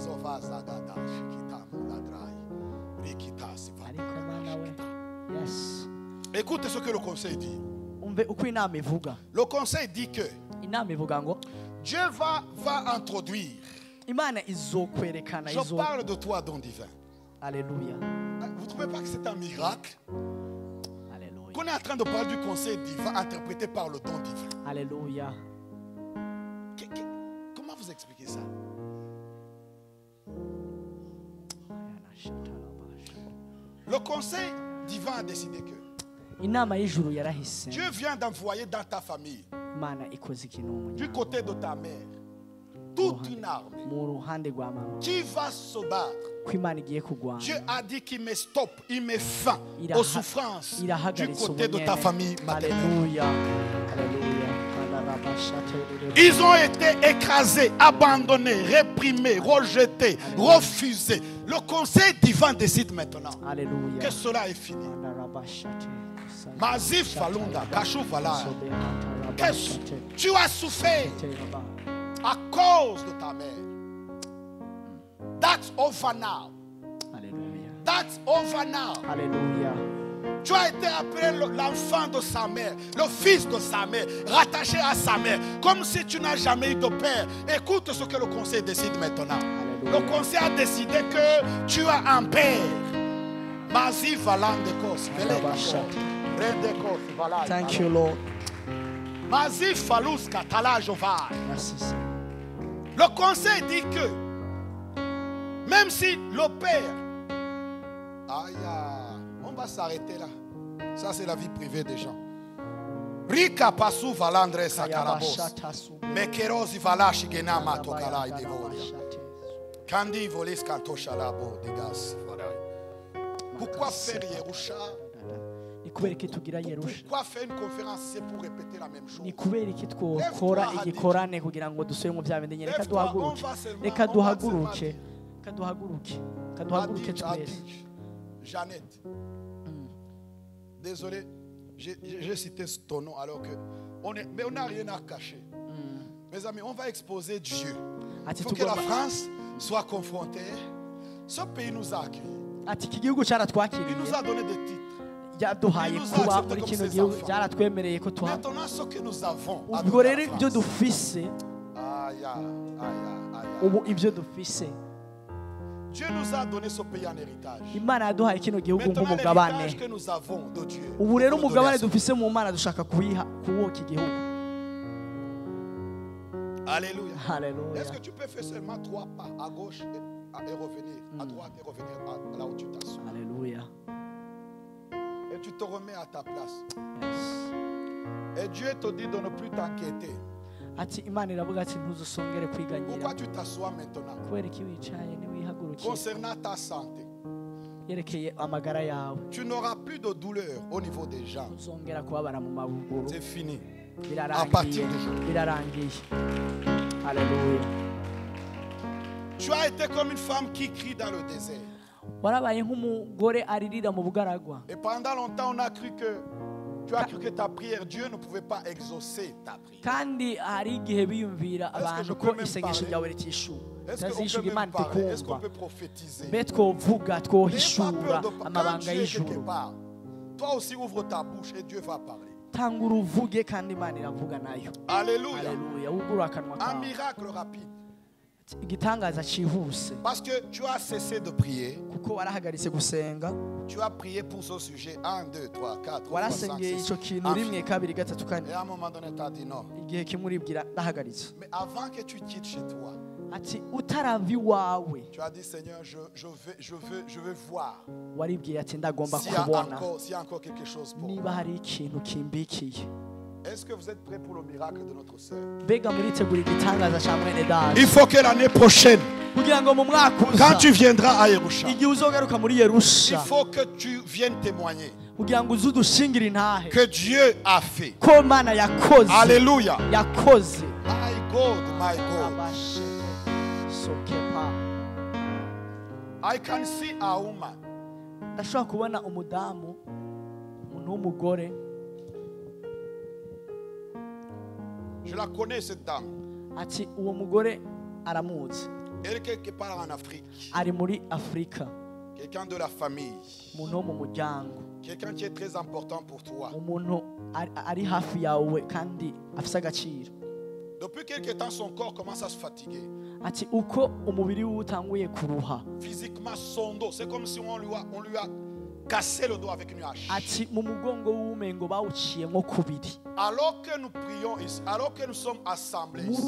Yes. Écoute ce que le conseil dit. Le conseil dit que Dieu va introduire. Je parle de toi, don divin. Alléluia. Vous ne trouvez pas que c'est un miracle? Alléluia. Qu'on est en train de parler du conseil divin interprété par le don divin. Alléluia. Comment vous expliquez ça? Le conseil divin a décidé que Dieu vient d'envoyer dans ta famille Du côté de ta mère, toute une armée qui va se battre. Dieu a dit qu'il met stop, il met fin aux souffrances du côté de ta famille maternelle. Ils ont été écrasés, abandonnés, réprimés, rejetés, refusés. Le conseil divin décide maintenant que cela est fini. Mazif Falunda, Kachou Vala. Tu as souffert à cause de ta mère. That's over now. That's over now. Alléluia. Tu as été appelé l'enfant de sa mère, le fils de sa mère, rattaché à sa mère, comme si tu n'as jamais eu de père. Écoute ce que le conseil décide maintenant. Alléluia. Le conseil a décidé que tu as un père. Mazi Valandekos. Thank you, Lord. Mazi Falus Katala Jovar. Merci. Le conseil dit que même si le père, on va s'arrêter là. Ça c'est la vie privée des gens. Rika pasu valandre sakarabos. Mekerosi valashi genama tokala idevoria. Kandi volis kanto shalabo degas. Pourquoi faire Yerusha? Pourquoi faire une conférence? C'est pour répéter la même chose. Jeannette. Désolé, j'ai cité ton nom alors que mais on n'a rien à cacher. Mes amis, on va exposer Dieu. Il faut que la France soit confrontée. Ce pays nous a accueillis. Il nous a donné des titres. Maintenant, ce que nous avons, Dieu nous a donné ce pays en héritage. Maintenant, l'héritage que nous avons de Dieu. Alléluia. Est-ce que tu peux faire seulement 3 pas à gauche et revenir, à droite et revenir à là où tu t'assois? Alléluia. Et tu te remets à ta place. Et Dieu te dit de ne plus t'inquiéter. Pourquoi tu t'assois maintenant? Concernant ta santé, tu n'auras plus de douleur au niveau des jambes. C'est fini. À partir d'aujourd'hui. Alléluia. Tu as été comme une femme qui crie dans le désert. Et pendant longtemps, on a cru que tu as cru que ta prière, Dieu ne pouvait pas exaucer ta prière. Est-ce qu'on peut prophétiser? N'aie pas peur de quand Dieu est quelque part. Toi aussi ouvre ta bouche et Dieu va parler. Alléluia. Un miracle rapide. Parce que tu as cessé de prier. Tu as prié pour ce sujet 1, 2, 3, 4, 5, 6. Et à un moment donné, tu as dit non. Mais avant que tu quittes chez toi, tu as dit Seigneur, je veux voir s'il y a encore quelque chose pour moi. Est-ce que vous êtes prêts pour le miracle de notre sœur? Il faut que l'année prochaine, quand tu viendras à Yerusha, il faut que tu viennes témoigner que Dieu a fait. Alléluia. My God, my God. I can see a woman. Je la connais, cette dame. Elle est quelque part en Afrique. Quelqu'un de la famille. Quelqu'un qui est très important pour toi. Depuis quelque temps, son corps commence à se fatiguer. Physiquement, son dos, c'est comme si on lui a cassé le dos avec une hache. Alors que nous prions ici, alors que nous sommes assemblés ici,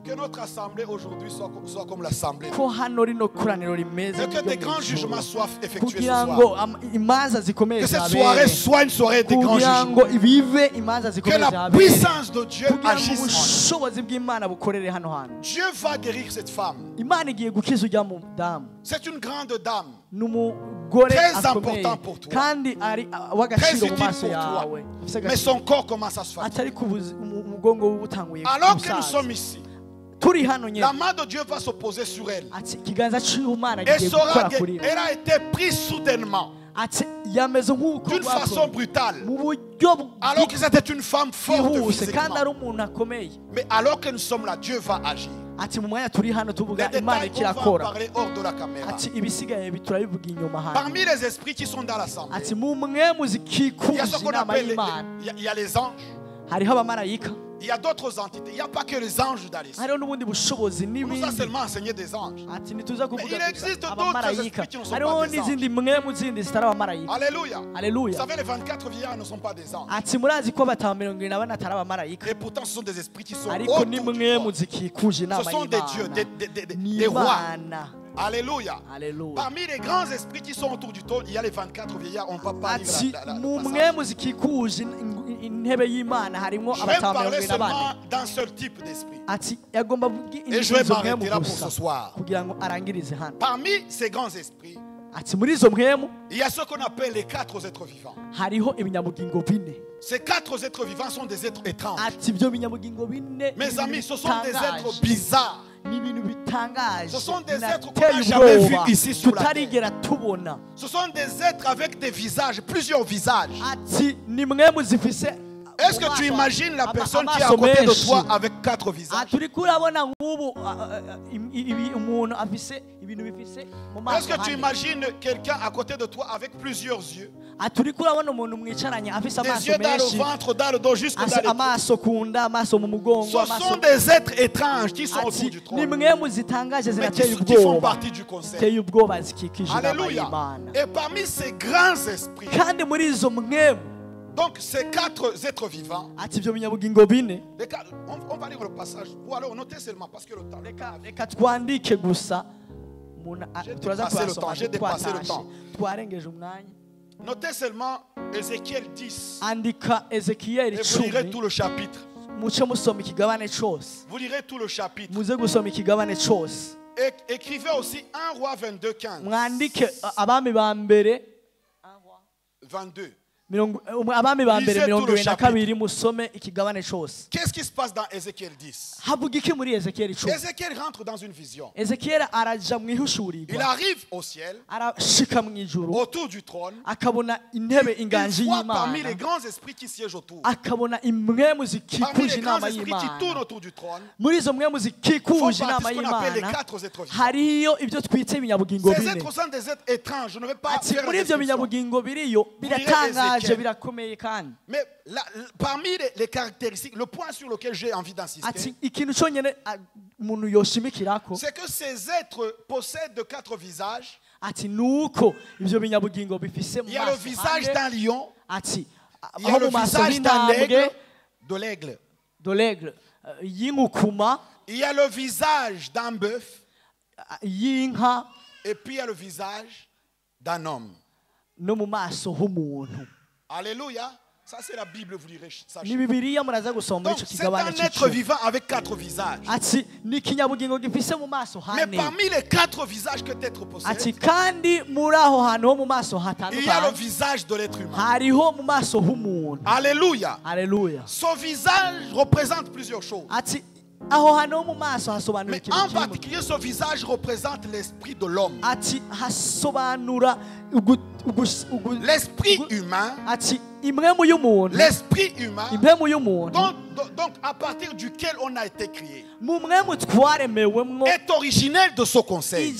que notre assemblée aujourd'hui soit comme l'assemblée. Et que des grands jugements soient effectués ce soir. Que cette soirée soit une soirée de grands jugements. Que la puissance de Dieu agisse. Dieu va guérir cette femme. C'est une grande dame. Très important pour toi. Très utile pour toi. Mais son corps commence à se fatiguer. Alors que nous sommes ici, la main de Dieu va s'opposer sur elle. Elle a été prise soudainement, d'une façon brutale, alors que c'était une femme forte physiquement. Mais alors que nous sommes là, Dieu va agir. Les détails, on va en parler hors de la caméra. Parmi les esprits qui sont dans l'assemblée, il y a ce qu'on appelle il y a les anges. Il y a d'autres entités. Il n'y a pas que les anges dans l'esprit. On nous a seulement enseigné des anges. Mais il existe d'autres esprits qui ne sont pas des anges. Alléluia. Vous savez, les 24 vieillards ne sont pas des anges. Et pourtant, ce sont des esprits qui sont autour du corps. Ce sont des dieux, des rois. Alléluia. Parmi les grands esprits qui sont autour du trône, il y a les 24 vieillards. On ne va pas lire je vais parler seulement d'un seul type d'esprit. Et je vais m'arrêter là pour ce soir. Parmi ces grands esprits, il y a ce qu'on appelle les 4 êtres vivants. Ces 4 êtres vivants sont des êtres étranges. Mes amis, ce sont des êtres bizarres. Ce sont des êtres qu'on n'a jamais vus ici sur la terre. Ce sont des êtres avec des visages, plusieurs visages. Est-ce que tu imagines la personne qui est à côté de toi avec 4 visages? Est-ce que tu imagines quelqu'un à côté de toi avec plusieurs yeux? Des yeux dans le ventre, dans le dos, jusqu'au dans les pieds. Ce sont des êtres étranges qui sont autour du trône, mais qui font partie du conseil. Alléluia. Et parmi ces grands esprits, donc ces 4 êtres vivants, on va lire le passage. Ou alors notez seulement parce que le temps. J'ai dépassé le temps. Notez seulement Ézéchiel 10. Et vous lirez tout le chapitre. Vous lirez tout le chapitre. Écrivez aussi 1 Roi 22, 15. 22. Qu'est-ce qui se passe dans Ézéchiel 10? Ézéchiel rentre dans une vision. Il arrive au ciel, autour du trône. Il voit parmi les grands esprits qui siègent autour, parmi les grands esprits qui tournent autour du trône, font partie de ce qu'on appelle les 4 êtres vivants. Ces êtres sont des êtres étranges. Je ne vais pas faire les descriptions. Mais parmi les caractéristiques, le point sur lequel j'ai envie d'insister, c'est que ces êtres possèdent 4 visages. Il y a le visage d'un lion, il y a le visage d'un aigle, de l'aigle. Il y a le visage d'un bœuf, et puis il y a le visage d'un homme. Alléluia. Ça c'est la Bible, vous lirez ça. Donc c'est un être vivant avec 4 visages. Mais parmi les 4 visages que l'être possède, il y a le visage de l'être humain. Alléluia. Son visage représente plusieurs choses. Mais en particulier, ce visage représente l'esprit de l'homme. l'esprit humain, donc à partir duquel on a été créé, est originel de ce conseil.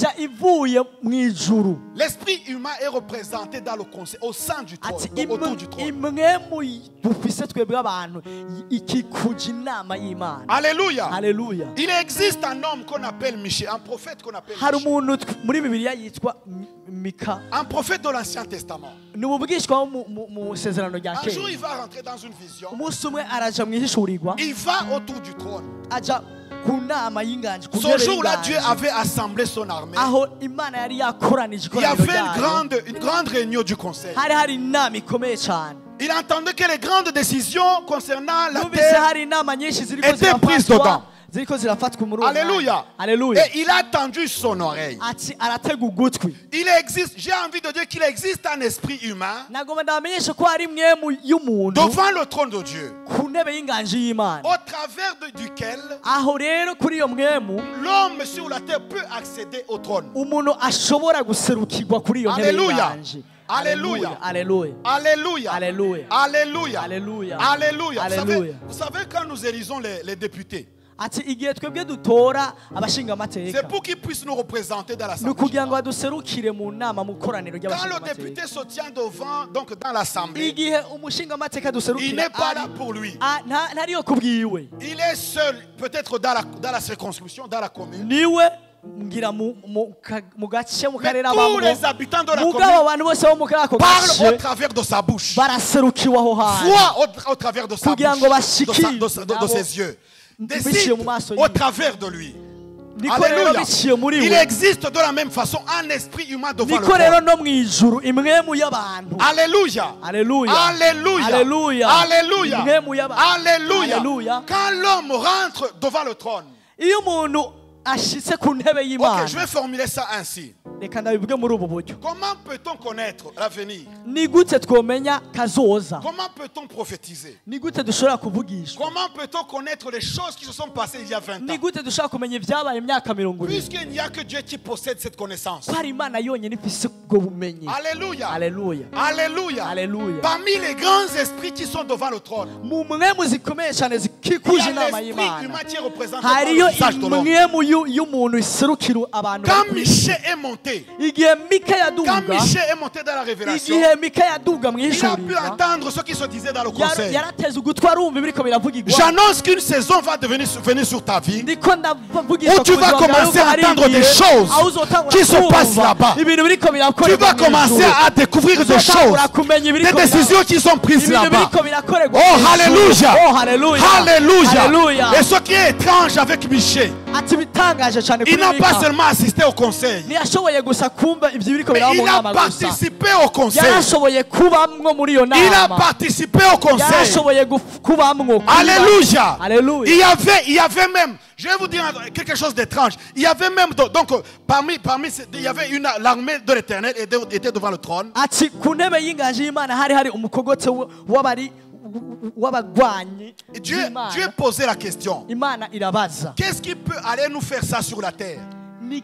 L'esprit humain est représenté dans le conseil, au sein du trône, autour du trône. Alléluia. Alléluia. Il existe un homme qu'on appelle Michée, un prophète qu'on appelle Michée. Un prophète de l'Ancien Testament. Un jour il va rentrer dans une vision. Il va autour du trône. Ce jour-là, Dieu avait assemblé son armée. Il y avait une grande réunion du conseil. Il entendait que les grandes décisions concernant la terre étaient prises dedans. Alléluia. Alléluia. Et il a tendu son oreille. Il existe, j'ai envie de dire qu'il existe un esprit humain devant le trône de Dieu, au travers duquel l'homme sur la terre peut accéder au trône. Alléluia. Alléluia. Alléluia. Alléluia. Alléluia. Alléluia. Alléluia. Alléluia. Alléluia. Vous savez quand nous élisons les députés, c'est pour qu'ils puissent nous représenter dans l'Assemblée. Quand le député se tient devant, donc dans l'Assemblée, il n'est pas là pour lui. Il est seul, peut-être dans la circonscription, dans la commune. Mais tous les habitants de la commune parlent au travers de sa bouche, voient au travers de sa bouche, de ses yeux, décide au travers de lui. Alléluia. Il existe de la même façon un esprit humain devant le trône. Alléluia. Alléluia. Alléluia. Alléluia. Alléluia. Quand l'homme rentre devant le trône, ok, je vais formuler ça ainsi. Comment peut-on connaître l'avenir? Comment peut-on prophétiser? Comment peut-on connaître les choses qui se sont passées il y a 20 ans? Puisqu'il n'y a que Dieu qui possède cette connaissance. Alléluia. Alléluia. Alléluia. Alléluia. Parmi les grands esprits qui sont devant le trône, il y a l'esprit humain qui représente le visage de l'homme. Quand Michée est monté, quand Michée est monté dans la révélation, il a pu entendre ce qui se disait dans le conseil. J'annonce qu'une saison va venir sur ta vie où tu vas commencer à entendre des choses qui se passent là-bas. Tu vas commencer à découvrir des choses, des décisions qui sont prises là-bas. Oh, alléluia. Alléluia. Et ce qui est étrange avec Michée, il n'a pas seulement assisté au conseil, mais il a participé au conseil. Il a participé au conseil. Alléluia. Il y avait même, je vais vous dire quelque chose d'étrange. Il y avait même, donc parmi il y avait l'armée de l'Éternel était devant le trône. Dieu posait la question. Qu'est-ce qui peut aller nous faire ça sur la terre? Ou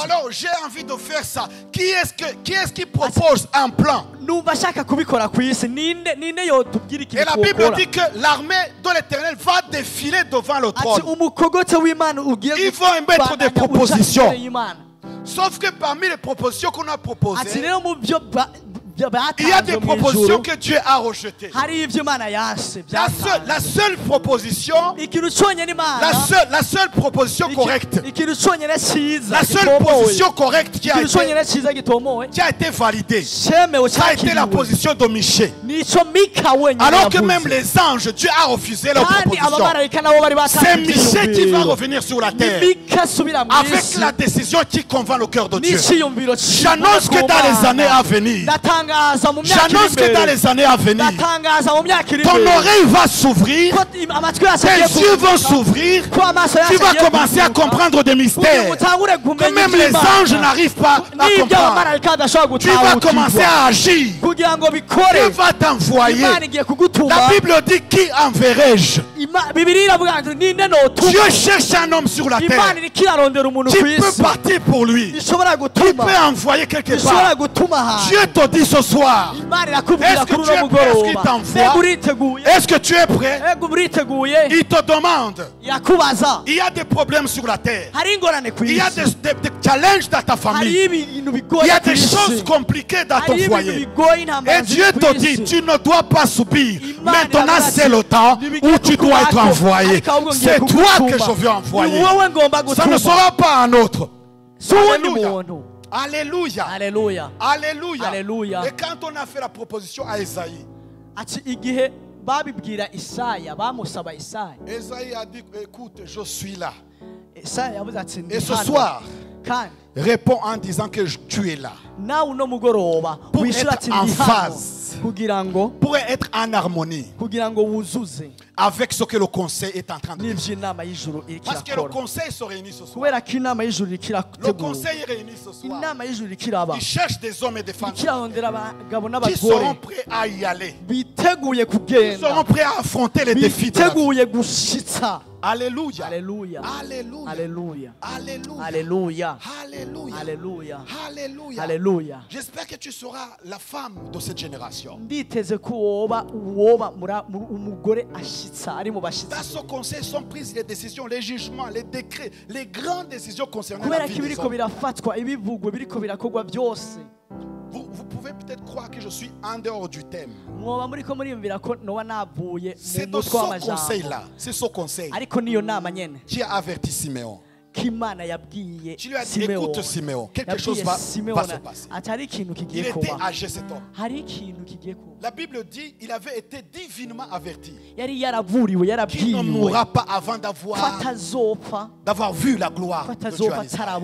alors j'ai envie de faire ça. Qui est-ce qui propose un plan? Et la Bible dit que l'armée de l'Éternel va défiler devant le trône. Ils vont émettre des propositions. Sauf que parmi les propositions qu'on a proposées, il y a des propositions que Dieu a rejetées. La seule proposition correcte, la seule position correcte qui a été validée, ça a été la position de Michée. Alors que même les anges, Dieu a refusé leur proposition. C'est Michée qui va revenir sur la terre avec la décision qui convainc le cœur de Dieu. J'annonce que dans les années à venir, J'annonce que dans les années à venir, ton oreille va s'ouvrir, tes yeux vont s'ouvrir, tu vas commencer à comprendre des mystères que même les anges n'arrivent pas à comprendre. Tu vas commencer à agir. Dieu va t'envoyer. La Bible dit: qui enverrai-je? Dieu cherche un homme sur la terre qui peut partir pour lui, qui peut envoyer quelque part. Dieu te dit ce soir: est-ce que tu es prêt à ce qu'il t'envoie? Est-ce que tu es prêt? Il te demande. Il y a des problèmes sur la terre. Il y a des challenges dans ta famille. Il y a des choses compliquées dans ton foyer. Et Dieu te dit: tu ne dois pas subir. Maintenant c'est le temps où tu dois être envoyé. C'est toi que je veux envoyer. Ça ne sera pas un autre. Alléluia. Alléluia. Alléluia. Alléluia. Et quand on a fait la proposition à Esaïe, Esaïe a dit: écoute, je suis là. Et ce soir, réponds en disant que tu es là. Pour être en phase, pour être en harmonie avec ce que le conseil est en train de dire. Parce que le conseil se réunit ce soir. Le conseil est réuni ce soir. Il cherche des hommes et des femmes qui seront prêts à y aller. Qui seront prêts à affronter les défis de la vie. Alléluia. Alléluia. Alléluia. Alléluia. Alléluia. Alléluia. Alléluia. Alléluia. Alléluia. J'espère que tu seras la femme de cette génération. Dans ce conseil sont prises les décisions, les jugements, les décrets, les grandes décisions concernant la vie des hommes. Vous pouvez peut-être croire que je suis en dehors du thème. C'est de ce conseil-là, c'est ce conseil qui a averti Siméon. Tu lui as dit: écoute Siméon, quelque chose va se passer. Il était âgé cet homme. La Bible dit qu'il avait été divinement averti qu'il ne mourra pas avant d'avoir vu la gloire de Dieu en Israël.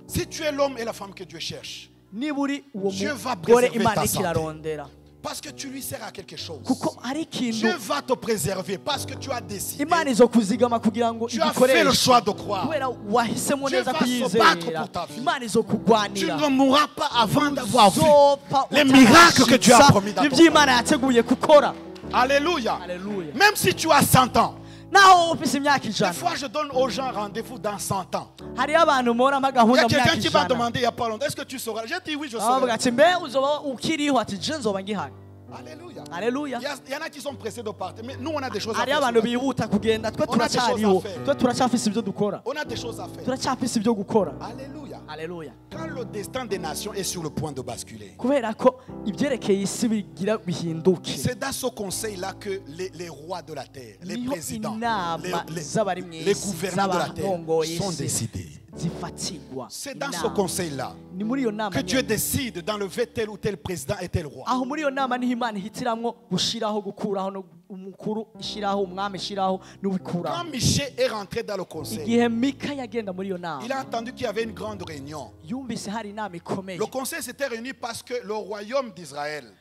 Si tu es l'homme et la femme que Dieu cherche, Dieu va préserver ta santé parce que tu lui sers à quelque chose. Dieu va te préserver parce que tu as décidé. Tu as fait le choix de croire. Dieu va se battre pour ta vie. Tu ne mourras pas avant d'avoir vu les miracles que Dieu a promis dans ton vie. Alléluia. Même si tu as 100 ans. Des fois, je donne aux gens rendez-vous dans 100 ans. Il y a quelqu'un qui va demander il n'y a pas longtemps: est-ce que tu sauras? J'ai dit: oui, je saurai. Alléluia. Alléluia. Il y en a qui sont pressés de partir, mais nous on a des choses à faire. On a des choses à faire. Alléluia. Alléluia. Quand le destin des nations est sur le point de basculer, c'est dans ce conseil-là que les rois de la terre, les présidents, les gouvernants de la terre sont décidés. C'est dans ce conseil-là que Dieu décide d'enlever tel ou tel président et tel roi. Quand Michée est rentré dans le conseil, il a entendu qu'il y avait une grande réunion. Le conseil s'était réuni parce que le royaume d'Israël,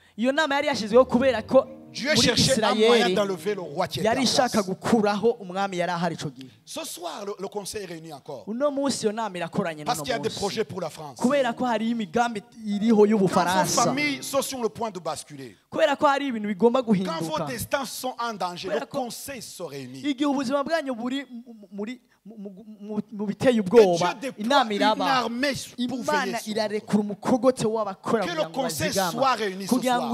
Dieu cherchait un moyen d'enlever le roi qui était en place. Ce soir, le conseil est réuni encore. Parce qu'il y a des projets pour la France. Quand vos familles sont sur le point de basculer, quand vos destins sont en danger, le conseil se réunit. Et Dieu déploie une armée pour veiller sur vous. Que le conseil soit réuni ce soir.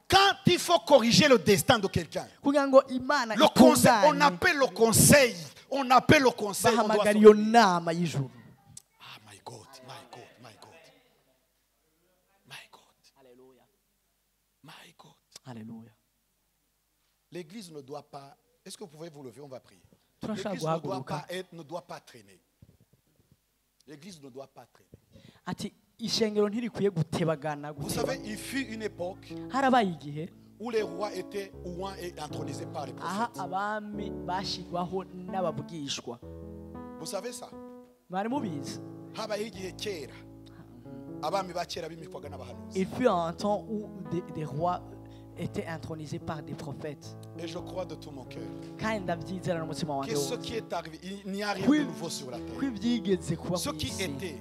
Quand il faut corriger le destin de quelqu'un, le conseil, on appelle le conseil. On appelle le conseil. Ah, my God, my God, my God. My God. Alléluia. My God. Alléluia. L'église ne doit pas. Est-ce que vous pouvez vous lever? On va prier. L'église ne doit pas traîner. L'église ne doit pas traîner. Vous savez, il fut une époque où les rois étaient ouins et intronisés par les prophètes. Vous savez ça? Il fut un temps où des rois étaient intronisés par des prophètes. Et je crois de tout mon cœur que ce qui est arrivé, il n'y a rien de nouveau sur la terre. Ce qui était,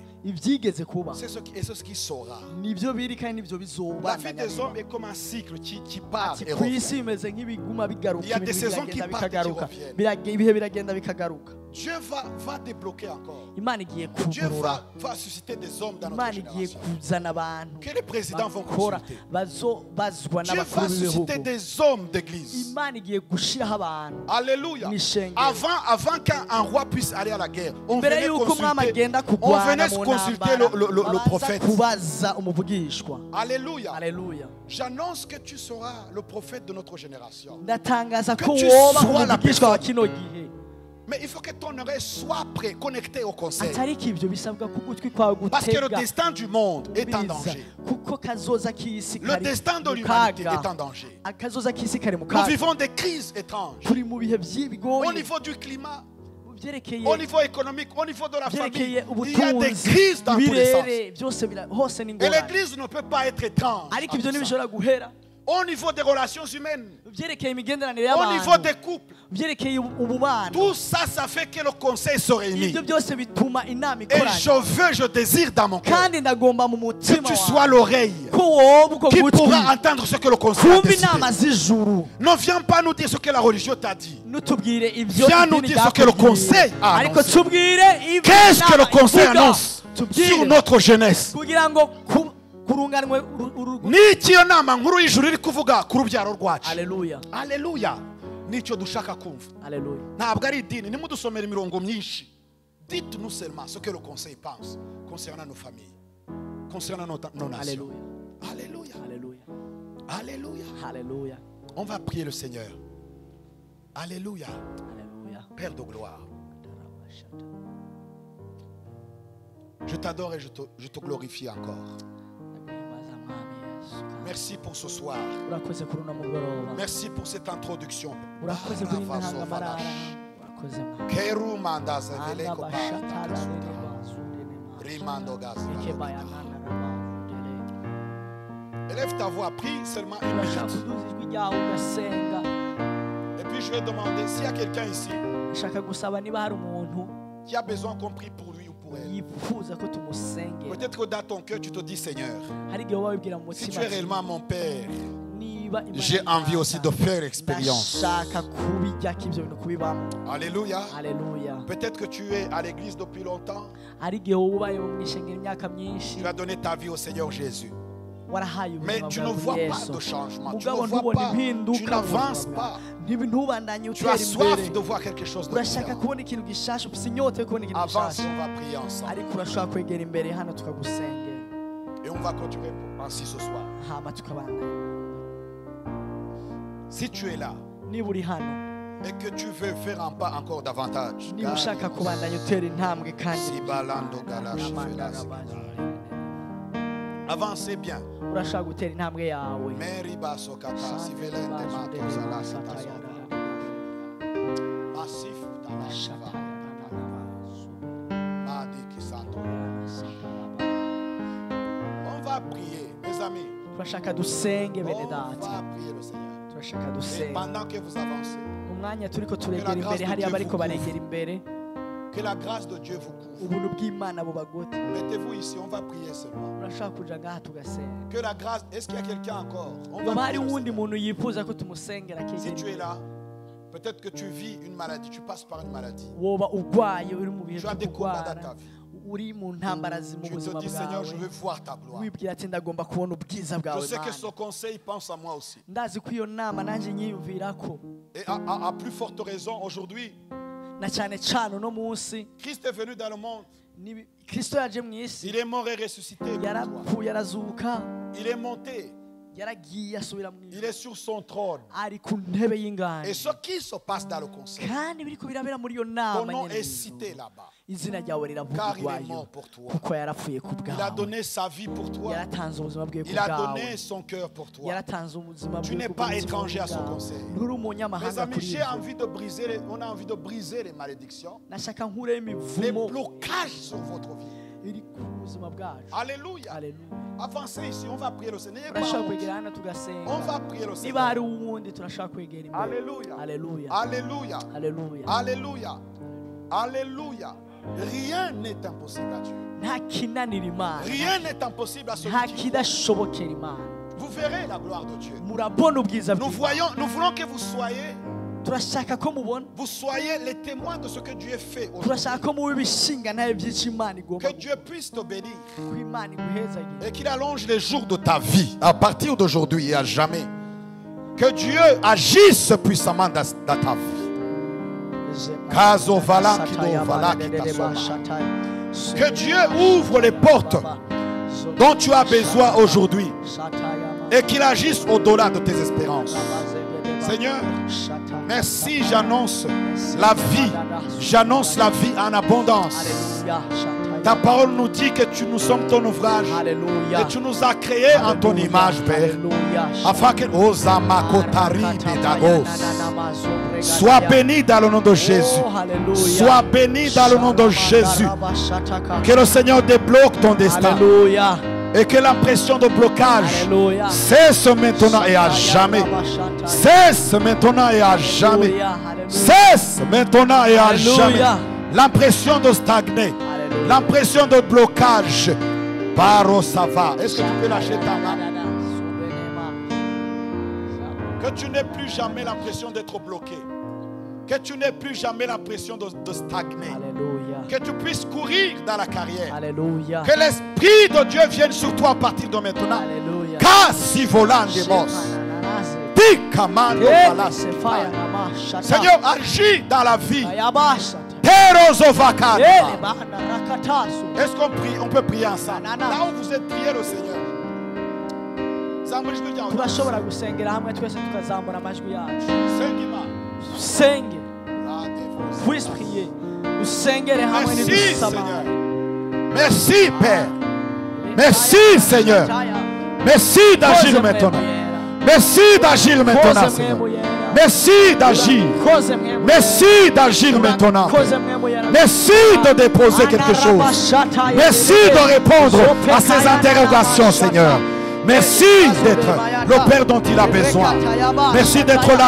c'est ce qui sera. La vie des hommes est comme un cycle qui part et revient. Il y a des saisons qui partent et qui reviennent. Dieu va débloquer encore. Dieu va susciter des hommes dans notre génération que les présidents vont consulter. Dieu va susciter des hommes d'église. Alléluia. Avant qu'un roi puisse aller à la guerre, on venait consulter le prophète. Alléluia. J'annonce que tu seras le prophète de notre génération. Que tu sois la personne. Mais il faut que ton oreille soit prêt, connecté au conseil. Parce que le destin du monde est en danger. Le destin de l'humanité est en danger. Nous vivons des crises étranges. Au niveau du climat, au niveau économique, au niveau de la famille, il y a des crises dans tous les sens. Et l'église ne peut pas être étrange. Au niveau des relations humaines, au niveau des couples, tout ça, ça fait que le conseil se réunit. Et je désire dans mon cœur que tu sois l'oreille qui pourra entendre ce que le conseil a décidé. Ne viens pas nous dire ce que la religion t'a dit. Viens nous dire ce que le conseil a annoncé. Qu'est-ce que le conseil annonce sur notre jeunesse? Nicyo nama nkuru y'ijuru iri kuvuga ku rubyaro rwacu. Alléluia. Nicyo dushaka kumva. Ntabwo ari idini, nimudusomera imirongo myinshi. Dites-nous seulement ce que le conseil pense concernant nos familles, concernant nos nations. Alléluia. Alléluia. On va prier le Seigneur. Alléluia. Père de gloire, je t'adore et je te glorifie encore. Merci pour ce soir. Merci pour cette introduction. Élève ta voix, prie seulement une minute. Et puis je vais demander s'il y a quelqu'un ici qui a besoin qu'on prie pour lui ou pour elle. Peut-être que dans ton cœur tu te dis Seigneur, si tu es réellement mon Père, j'ai envie aussi de faire expérience. Alléluia. Peut-être que tu es à l'église depuis longtemps. Tu as donné ta vie au Seigneur Jésus. Mais tu ne vois pas de changement. Tu ne vois pas, tu n'avances pas. Tu as soif de voir quelque chose de différent. Avance, on va prier ensemble. Et on va continuer ainsi ce soir. Si tu es là et que tu veux faire un pas encore davantage, avancez bien. On va prier, mes amis. On va prier le Seigneur. Et pendant que vous avancez, que la grâce de Dieu vous couvre. Mettez-vous ici, on va prier seulement. Que la grâce, est-ce qu'il y a quelqu'un encore? On va prier. Si tu es là, peut-être que tu vis une maladie, tu passes par une maladie. Tu as des combats dans ta vie. Tu te dis Seigneur, je veux voir ta gloire. Je sais que ce conseil pense à moi aussi. Et à plus forte raison aujourd'hui, Christ est venu dans le monde. Il est mort et ressuscité. Il est monté. Il est sur son trône. Et ce qui se passe dans le conseil, ton nom est cité là-bas. Car il est mort pour toi. Il a donné sa vie pour toi. Il a donné son cœur pour toi. Tu n'es pas étranger à son conseil. Mes amis, on a envie de briser les malédictions, les blocages sur votre vie. Alléluia. Avancez ici, on va prier le Seigneur. On va prier le Seigneur. Alléluia. Alléluia. Alléluia. Alléluia. Rien n'est impossible à Dieu. Rien n'est impossible à celui qui croit. Vous verrez la gloire de Dieu. Nous voulons que vous soyez les témoins de ce que Dieu fait aujourd'hui. Que Dieu puisse te bénir et qu'il allonge les jours de ta vie à partir d'aujourd'hui et à jamais. Que Dieu agisse puissamment dans ta vie. Que Dieu ouvre les portes dont tu as besoin aujourd'hui et qu'il agisse au-delà de tes espérances. Seigneur, merci, j'annonce la vie en abondance. Ta parole nous dit que nous sommes ton ouvrage et tu nous as créés en ton image, Père, afin que sois béni dans le nom de Jésus. Sois béni dans le nom de Jésus. Que le Seigneur débloque ton destin et que l'impression de blocage cesse maintenant et à jamais. Cesse maintenant et à jamais. Cesse maintenant et à jamais. L'impression de stagner, l'impression de blocage. Paro ça va. Est-ce que tu peux lâcher ta main? Que tu n'aies plus jamais l'impression d'être bloqué. Que tu n'aies plus jamais l'impression de stagner. Alléluia. Que tu puisses courir dans la carrière. Alléluia. Que l'Esprit de Dieu vienne sur toi à partir de maintenant. Alléluia. Kasi volant des mosses. Seigneur, agis dans la vie. Est-ce qu'on prie? On peut prier ensemble. Là où vous êtes, priez le Seigneur. Merci Seigneur. Merci Père. Merci Seigneur. Merci d'agir maintenant. Merci d'agir maintenant, Seigneur. Merci d'agir. Merci d'agir maintenant. Merci de déposer quelque chose. Merci de répondre à ces interrogations, Seigneur. Merci d'être le Père dont il a besoin. Merci d'être là.